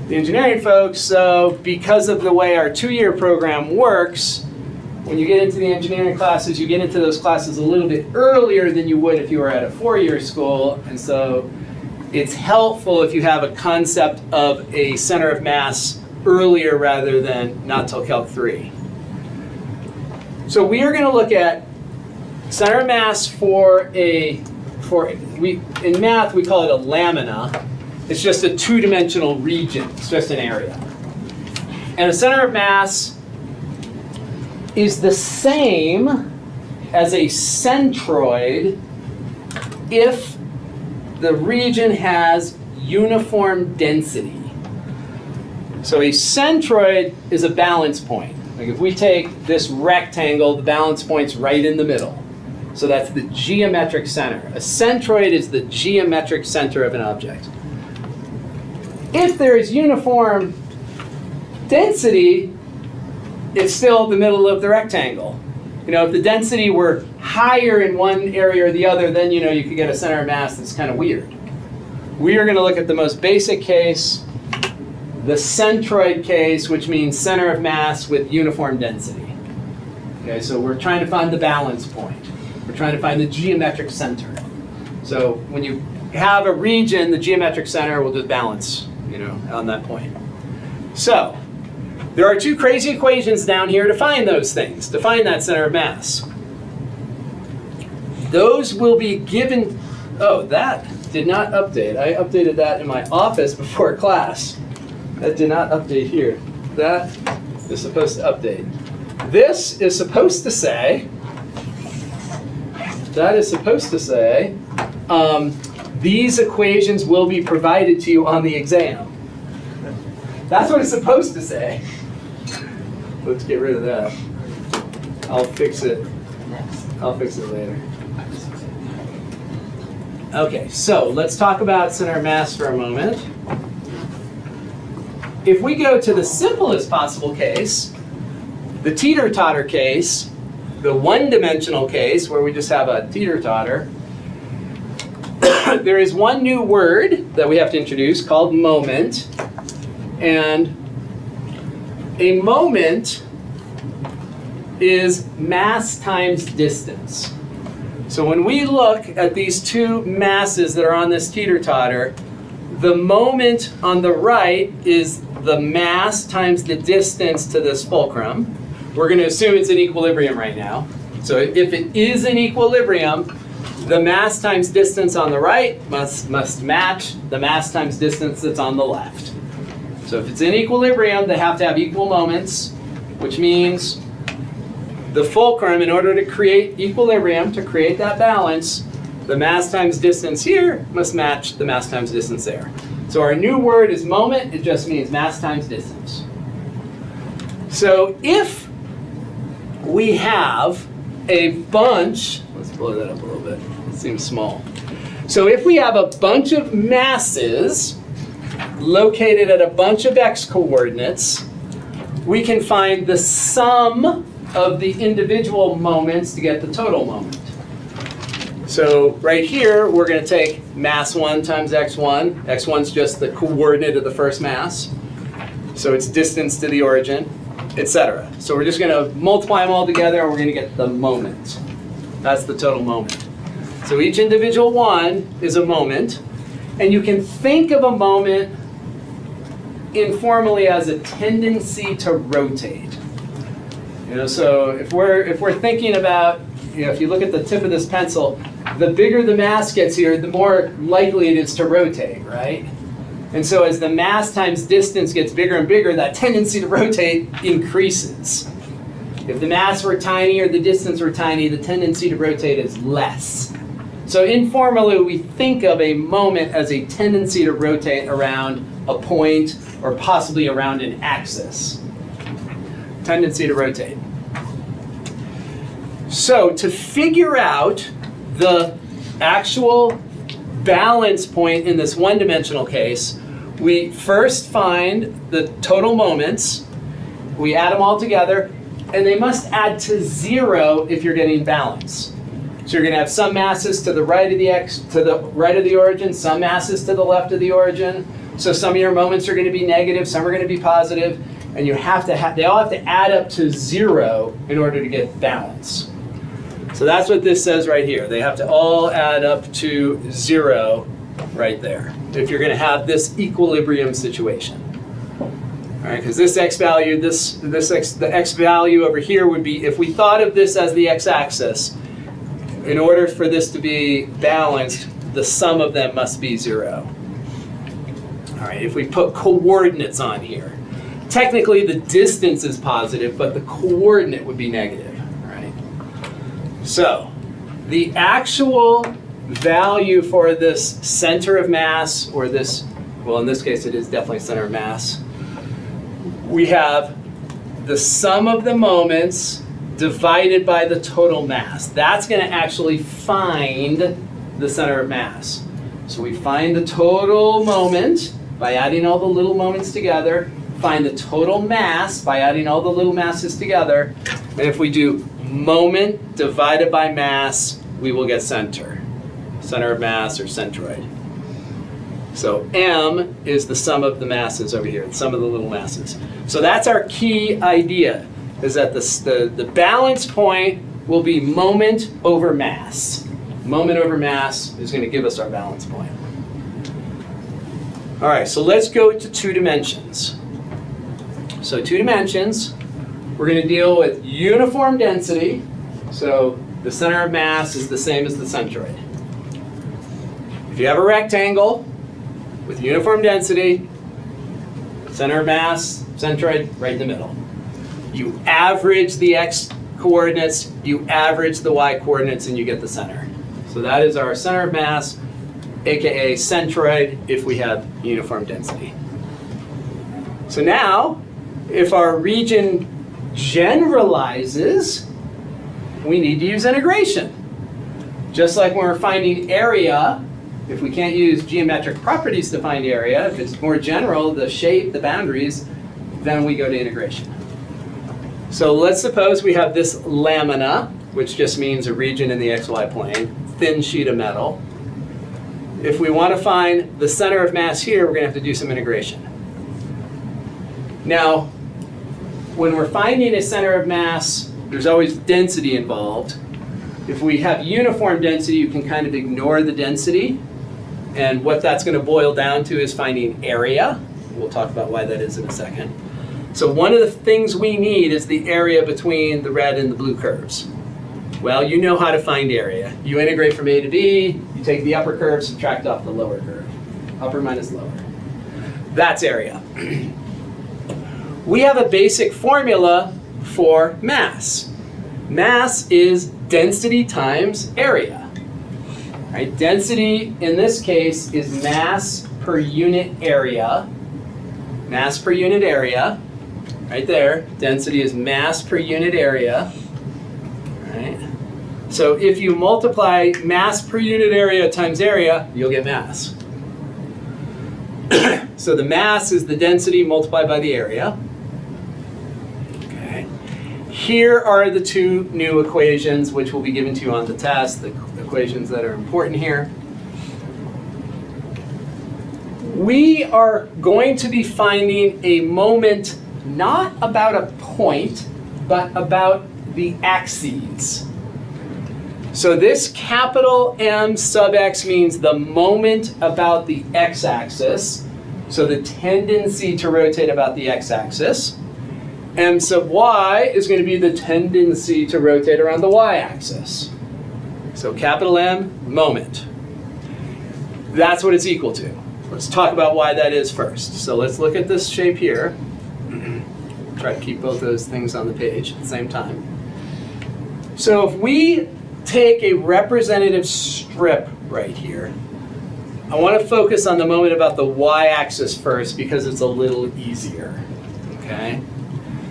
The engineering folks, so because of the way our two-year program works, when you get into the engineering classes, you get into those classes a little bit earlier than you would if you were at a four-year school, and so it's helpful if you have a concept of a center of mass earlier rather than not till Calc 3. So we are going to look at center of mass in math we call it a lamina. It's just a two-dimensional region. It's just an area. And a center of mass is the same as a centroid if the region has uniform density. So a centroid is a balance point. Like if we take this rectangle, the balance point's right in the middle. So that's the geometric center. A centroid is the geometric center of an object. If there is uniform density, it's still the middle of the rectangle. You know, if the density were higher in one area or the other, then you could get a center of mass that's kind of weird. We are going to look at the most basic case, the centroid case, which means center of mass with uniform density. Okay, so we're trying to find the balance point. We're trying to find the geometric center. So when you have a region, the geometric center will just balance, on that point. So there are two crazy equations down here to find those things, to find that center of mass. Those will be given. Oh, that did not update. I updated that in my office before class. That did not update here. That is supposed to update. This is supposed to say, these equations will be provided to you on the exam. That's what it's supposed to say. Let's get rid of that. I'll fix it. I'll fix it later. Okay, so let's talk about center of mass for a moment. if we go to the simplest possible case, the teeter-totter case, the one-dimensional case where we just have a teeter-totter, there is one new word that we have to introduce called moment. And a moment is mass times distance. So when we look at these two masses that are on this teeter-totter, the moment on the right is the mass times the distance to this fulcrum. We're going to assume it's in equilibrium right now. So if it is in equilibrium, the mass times distance on the right must match the mass times distance that's on the left. So if it's in equilibrium, they have to have equal moments, which means the fulcrum, in order to create equilibrium, to create that balance, the mass times distance here must match the mass times distance there. So our new word is moment. It just means mass times distance. So if we have a bunch, let's blow that up a little bit. It seems small. So if we have a bunch of masses located at a bunch of x coordinates, we can find the sum of the individual moments to get the total moment. So right here, we're going to take mass 1 times x1. x1's just the coordinate of the first mass. So it's distance to the origin, etc. So we're just going to multiply them all together, and we're going to get the moment. That's the total moment. So each individual one is a moment. And you can think of a moment informally as a tendency to rotate. So if we're thinking about, if you look at the tip of this pencil, the bigger the mass gets here, the more likely it is to rotate, right? And so as the mass times distance gets bigger and bigger, that tendency to rotate increases. If the mass were tiny or the distance were tiny, the tendency to rotate is less. So informally, we think of a moment as a tendency to rotate around a point or possibly around an axis. Tendency to rotate. So to figure out the actual balance point in this one-dimensional case, we first find the total moments, we add them all together, and they must add to 0 if you're getting balance. So you're going to have some masses to the right of the origin, some masses to the left of the origin. So some of your moments are going to be negative, some are going to be positive, and you have to they all have to add up to 0 in order to get balance. So that's what this says right here. They have to all add up to 0 right there if you're going to have this equilibrium situation. All right, because this x value, the x value over here would be, if we thought of this as the x-axis, in order for this to be balanced, the sum of them must be 0. All right, if we put coordinates on here, technically the distance is positive, but the coordinate would be negative, right? So the actual value for this center of mass, or this, well, in this case it is definitely center of mass, we have the sum of the moments divided by the total mass. That's going to actually find the center of mass. So we find the total moment by adding all the little moments together, find the total mass by adding all the little masses together, and if we do moment divided by mass, we will get center. Center of mass or centroid. So M is the sum of the masses over here, the sum of the little masses. So that's our key idea, is that the balance point will be moment over mass. Moment over mass is going to give us our balance point. All right, so let's go to 2 dimensions. So 2 dimensions, we're going to deal with uniform density. So the center of mass is the same as the centroid. If you have a rectangle with uniform density, center of mass, centroid, right in the middle. You average the x coordinates, you average the y coordinates, and you get the center. So that is our center of mass, aka centroid, if we have uniform density. So now, if our region generalizes, we need to use integration. Just like when we're finding area If we can't use geometric properties to find area, if it's more general, the shape, the boundaries, then we go to integration. So let's suppose we have this lamina, which just means a region in the XY plane, thin sheet of metal. If we want to find the center of mass here, we're going to have to do some integration. Now, when we're finding a center of mass, there's always density involved. If we have uniform density, you can kind of ignore the density. And what that's going to boil down to is finding area. We'll talk about why that is in a second. So one of the things we need is the area between the red and the blue curves. Well, you know how to find area. You integrate from A to B, you take the upper curve, subtract off the lower curve. Upper minus lower. That's area. We have a basic formula for mass. Mass is density times area. Right? Density in this case is mass per unit area. Mass per unit area. Right there. Density is mass per unit area. Right? So if you multiply mass per unit area times area, you'll get mass. So the mass is the density multiplied by the area. Okay. Here are the two new equations which will be given to you on the test, the equations that are important here. We are going to be finding a moment not about a point, but about the axes. So this capital M sub x means the moment about the x-axis. So the tendency to rotate about the x-axis. M sub y is going to be the tendency to rotate around the y-axis. So capital M, moment. That's what it's equal to. Let's talk about why that is first. So let's look at this shape here. Try to keep both those things on the page at the same time. So if we take a representative strip right here, I want to focus on the moment about the y-axis first because it's a little easier. Okay?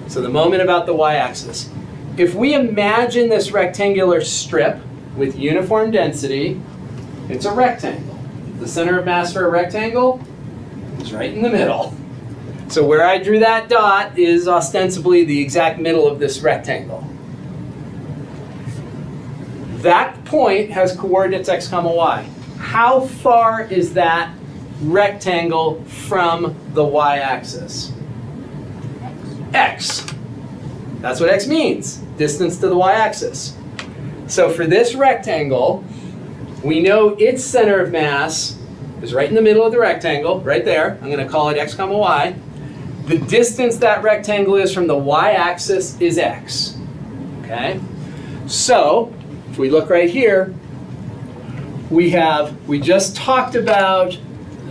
So the moment about the y-axis. If we imagine this rectangular strip with uniform density, it's a rectangle. The center of mass for a rectangle is right in the middle. So where I drew that dot is ostensibly the exact middle of this rectangle. That point has coordinates x, y. How far is that rectangle from the y-axis? X. That's what x means, distance to the y-axis. So for this rectangle, we know its center of mass is right in the middle of the rectangle, right there. I'm going to call it x, y. The distance that rectangle is from the y-axis is x. Okay? So, if we look right here, we just talked about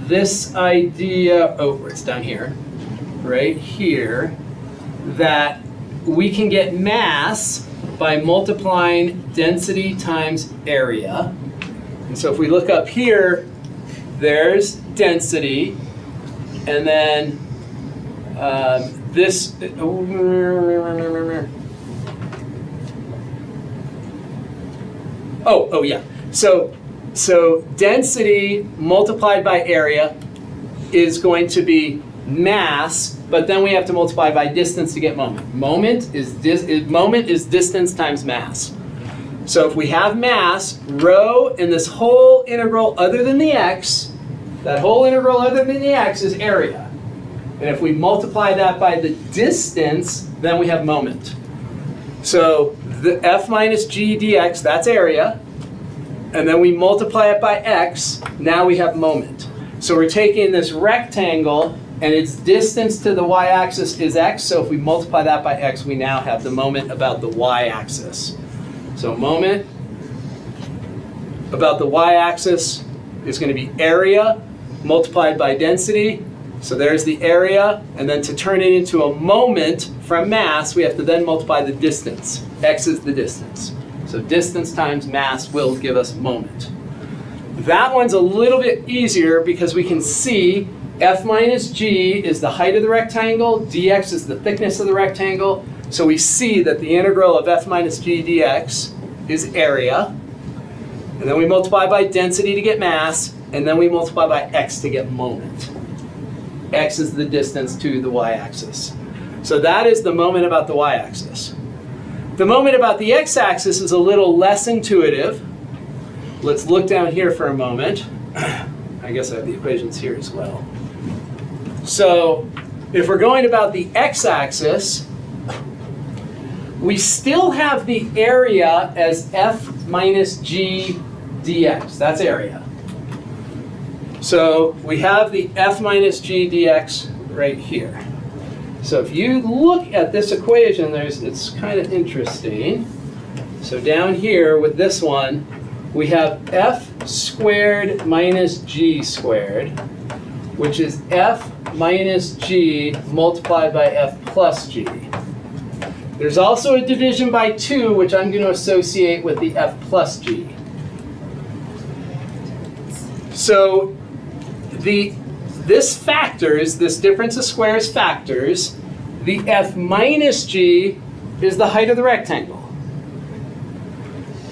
this idea, it's down here, right here, that we can get mass by multiplying density times area. And so if we look up here, there's density, and then this, yeah. So density multiplied by area is going to be mass, but then we have to multiply by distance to get moment. Moment is distance times mass. So if we have mass, rho, and this whole integral other than the x, that whole integral other than the x is area. And if we multiply that by the distance, then we have moment. So the f minus g dx, that's area. And then we multiply it by x, now we have moment. So we're taking this rectangle, and its distance to the y-axis is x, so if we multiply that by x, we now have the moment about the y-axis. So moment about the y-axis is going to be area multiplied by density. So there's the area, and then to turn it into a moment from mass, we have to then multiply the distance. X is the distance. So distance times mass will give us moment. That one's a little bit easier because we can see f minus g is the height of the rectangle, dx is the thickness of the rectangle. So we see that the integral of f minus g dx is area. And then we multiply by density to get mass. and then we multiply by x to get moment. X is the distance to the y-axis. So that is the moment about the y-axis. The moment about the x-axis is a little less intuitive. Let's look down here for a moment. I guess I have the equations here as well. So if we're going about the x-axis, we still have the area as f minus g dx. That's area. So we have the f minus g dx right here. So if you look at this equation, it's kind of interesting. So down here with this one, we have f squared minus g squared, which is f minus g multiplied by f plus g. There's also a division by 2, which I'm going to associate with the f plus g. So this factors, this difference of squares factors, the f minus g is the height of the rectangle.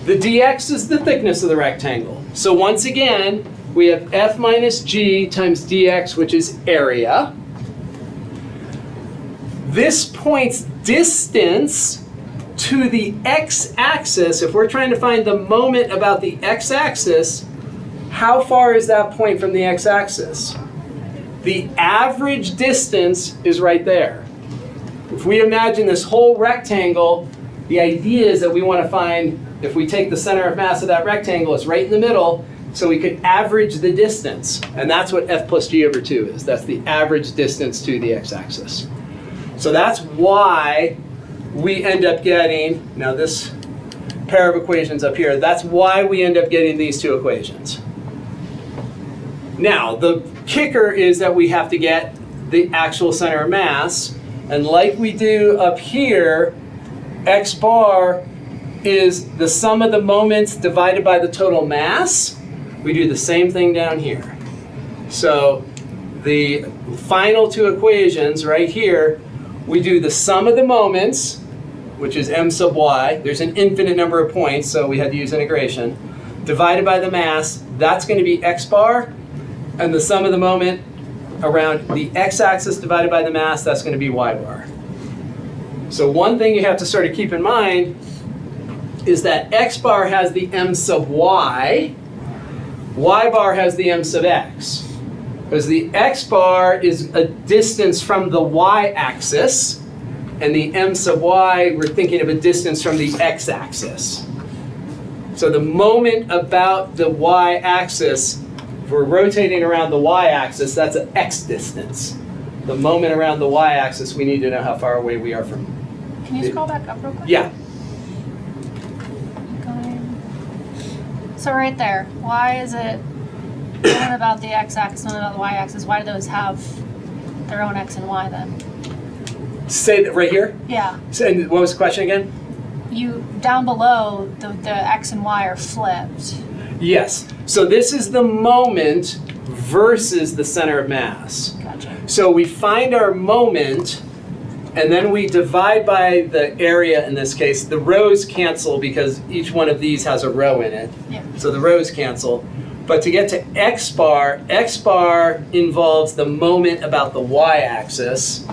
The dx is the thickness of the rectangle. So once again, we have f minus g times dx, which is area. This point's distance to the x-axis, if we're trying to find the moment about the x-axis, how far is that point from the x-axis? The average distance is right there. If we imagine this whole rectangle, the idea is that we want to find, if we take the center of mass of that rectangle, it's right in the middle, so we could average the distance. And that's what f plus g over 2 is. That's the average distance to the x-axis. So that's why we end up getting, now this pair of equations up here, that's why we end up getting these two equations. Now, the kicker is that we have to get the actual center of mass. And like we do up here, x bar is the sum of the moments divided by the total mass. We do the same thing down here. So the final two equations right here, we do the sum of the moments, which is m sub y. There's an infinite number of points, so we had to use integration. Divided by the mass, that's going to be x bar. And the sum of the moment around the x-axis divided by the mass, that's going to be y bar. So one thing you have to sort of keep in mind is that x bar has the m sub y bar has the m sub x. Because the x bar is a distance from the y-axis, and the m sub y, we're thinking of a distance from the x-axis. So the moment about the y-axis, if we're rotating around the y-axis, that's an x distance. The moment around the y-axis, we need to know how far away we are from. Can you scroll back up real quick? Yeah. So right there, why is it one about the x-axis, one about the y-axis? Why do those have their own x and y then? Say that right here. Yeah. And what was the question again? You down below, the x and y are flipped. Yes. So this is the moment versus the center of mass. Gotcha. So we find our moment, and then we divide by the area in this case. The rows cancel because each one of these has a row in it. Yeah. So the rows cancel. But to get to x bar involves the moment about the y-axis,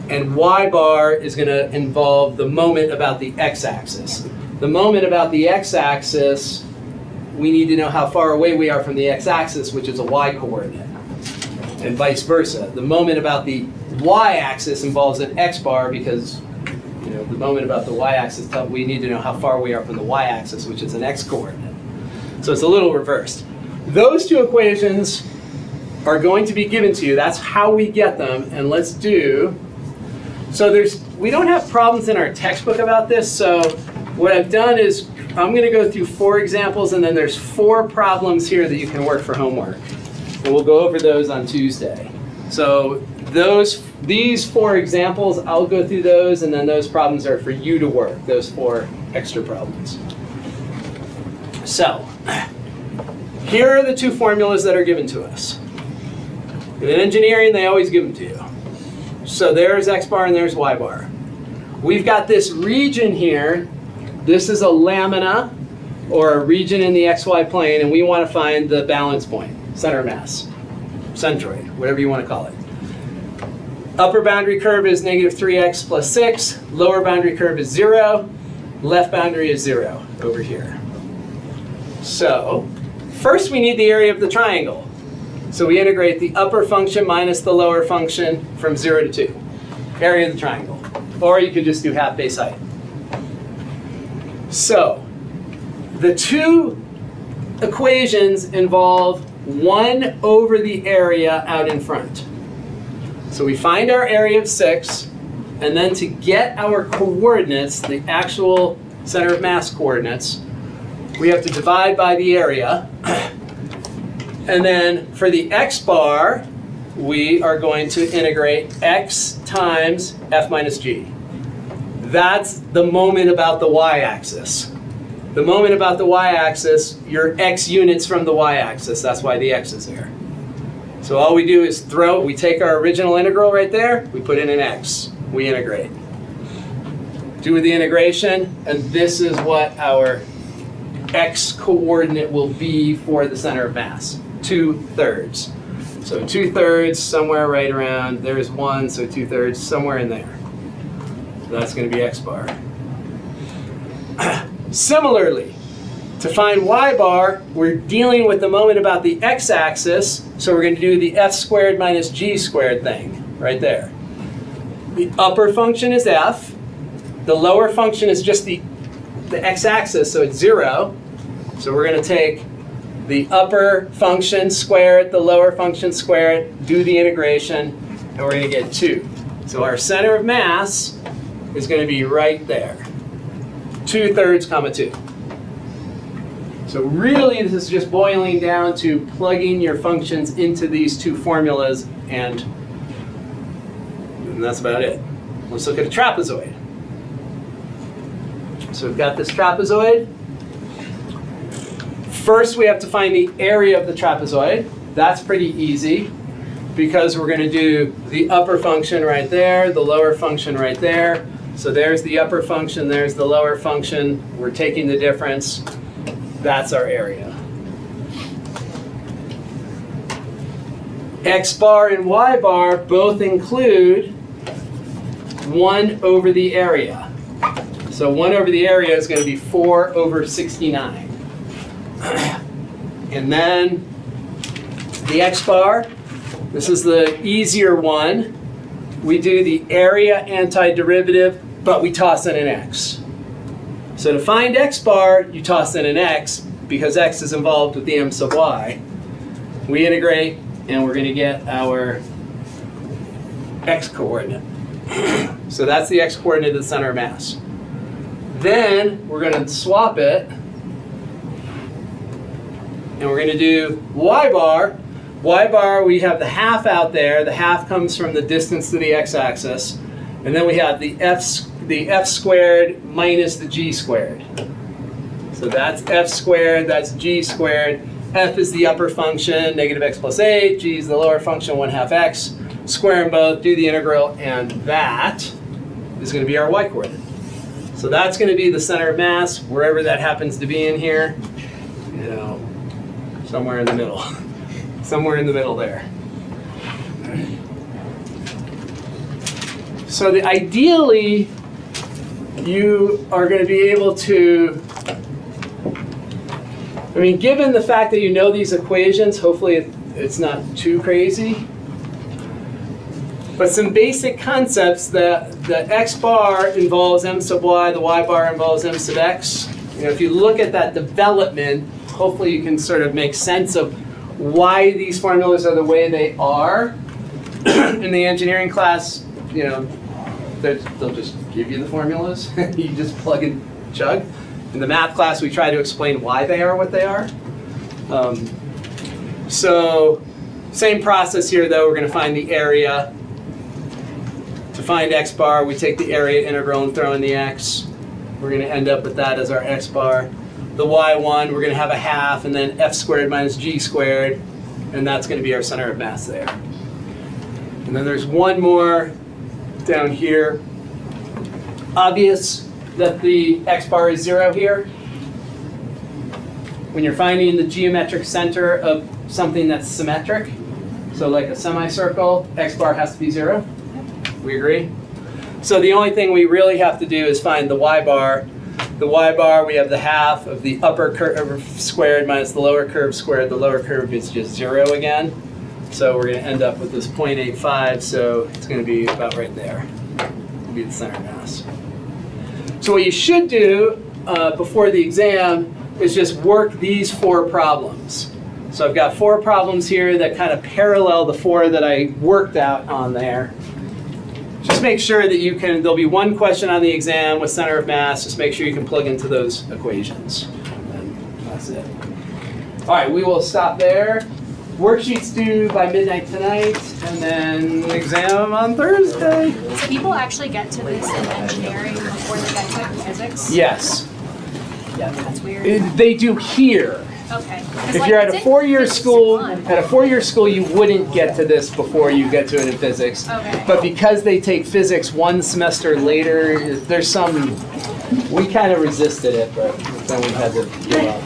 and y bar is going to involve the moment about the x-axis. The moment about the x-axis, we need to know how far away we are from the x-axis, which is a y-coordinate, and vice versa. The moment about the y-axis involves an x bar because the moment about the y-axis, we need to know how far we are from the y-axis, which is an x-coordinate. So it's a little reversed. Those two equations are going to be given to you. That's how we get them. And let's do, so we don't have problems in our textbook about this. So what I've done is I'm going to go through 4 examples, and then there's 4 problems here that you can work for homework. And we'll go over those on Tuesday. So these 4 examples, I'll go through those, and then those problems are for you to work, those 4 extra problems. So here are the 2 formulas that are given to us. In engineering, they always give them to you. So there's x bar and there's y bar. We've got this region here. This is a lamina, or a region in the xy plane, and we want to find the balance point. center of mass, centroid, whatever you want to call it. Upper boundary curve is negative 3x plus 6. Lower boundary curve is 0. Left boundary is 0 over here. So first we need the area of the triangle. So we integrate the upper function minus the lower function from 0 to 2. Area of the triangle. Or you could just do half base height. So the two equations involve 1 over the area out in front. So we find our area of 6, and then to get our coordinates, the actual center of mass coordinates, we have to divide by the area. And then for the x bar, we are going to integrate x times f minus g. That's the moment about the y-axis. The moment about the y-axis, your x units from the y-axis. That's why the x is there. So all we do is we take our original integral right there, we put in an x, we integrate. Do the integration, and this is what our x coordinate will be for the center of mass, 2/3. So 2/3 somewhere right around, there's 1, so 2/3 somewhere in there. So that's going to be x bar. Similarly, to find y bar, we're dealing with the moment about the x-axis, so we're going to do the f squared minus g squared thing, right there. The upper function is f, the lower function is just the x-axis, so it's 0. So we're going to take the upper function, square it, the lower function, square it, do the integration, and we're going to get 2. So our center of mass is going to be right there, 2/3, 2. So really, this is just boiling down to plugging your functions into these two formulas, and that's about it. Let's look at a trapezoid. So we've got this trapezoid. First, we have to find the area of the trapezoid. That's pretty easy because we're going to do the upper function right there, the lower function right there. So there's the upper function, there's the lower function. We're taking the difference. That's our area. X bar and y bar both include 1 over the area. So 1 over the area is going to be 4 over 69. And then the x bar, this is the easier one. We do the area antiderivative, but we toss in an x. So to find x bar, you toss in an x because x is involved with the m sub y. We integrate, and we're going to get our x coordinate. So that's the x coordinate of the center of mass. Then we're going to swap it, and we're going to do y bar. Y bar, we have the half out there. The half comes from the distance to the x-axis. And then we have the f squared minus the g squared. So that's f squared, that's g squared. F is the upper function, negative x plus 8. G is the lower function, 1/2 x. Square them both, do the integral, and that is going to be our y coordinate. So that's going to be the center of mass, wherever that happens to be in here. You know, somewhere in the middle. Somewhere in the middle there. So ideally, you are going to be able to, given the fact that you know these equations, hopefully it's not too crazy. But some basic concepts, that the x bar involves m sub y, the y bar involves m sub x. If you look at that development, hopefully you can sort of make sense of why these formulas are the way they are. In the engineering class, they'll just give you the formulas. You just plug and chug. In the math class, we try to explain why they are what they are. So same process here, though. We're going to find the area. To find x bar, we take the area integral and throw in the x. We're going to end up with that as our x bar. The y1, we're going to have a half, and then f squared minus g squared, and that's going to be our center of mass there. And then there's one more down here. Obvious that the x bar is 0 here. when you're finding the geometric center of something that's symmetric, so like a semicircle, x bar has to be 0. We agree? So the only thing we really have to do is find the y bar. The y bar, we have the half of the upper curve squared minus the lower curve squared. The lower curve is just 0 again. So we're going to end up with this 0.85, so it's going to be about right there. It'll be the center mass. So what you should do before the exam is just work these 4 problems. So I've got 4 problems here that kind of parallel the 4 that I worked out on there. Just make sure that you can, there'll be one question on the exam with center of mass. Just make sure you can plug into those equations. And that's it. All right, we will stop there. Worksheets due by midnight tonight, and then exam on Thursday. So people actually get to this in engineering before they get to it in physics? Yes, That's weird. they do here. Okay. 'Cause, If like, you're at it's a in 4-year physics school, one. at a 4-year school, you wouldn't get to this before you get to it in physics. Okay. But because they take physics 1 semester later, there's some, we kind of resisted it, but then we had to give up.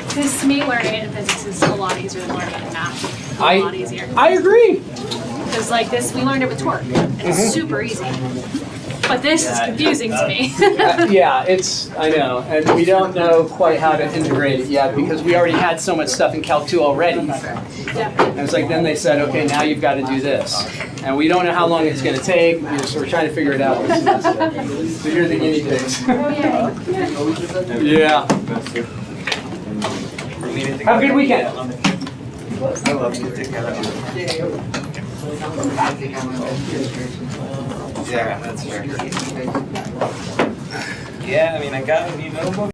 Because to me, learning it in physics is a lot easier than learning it in math. It's a lot easier. I agree. Because like this, we learned it with torque. It's super easy. But this is confusing to me. Yeah, it's, I know, and we don't know quite how to integrate it yet because we already had so much stuff in Calc 2 already. Yeah. And it's like, then they said, okay, now you've got to do this. And we don't know how long it's going to take, so we're trying to figure it out this semester. So you're the guinea pigs. Yeah. Have a good weekend. I love you. Take care of you. Yeah, that's fair. Yeah, I mean, I got a new notebook.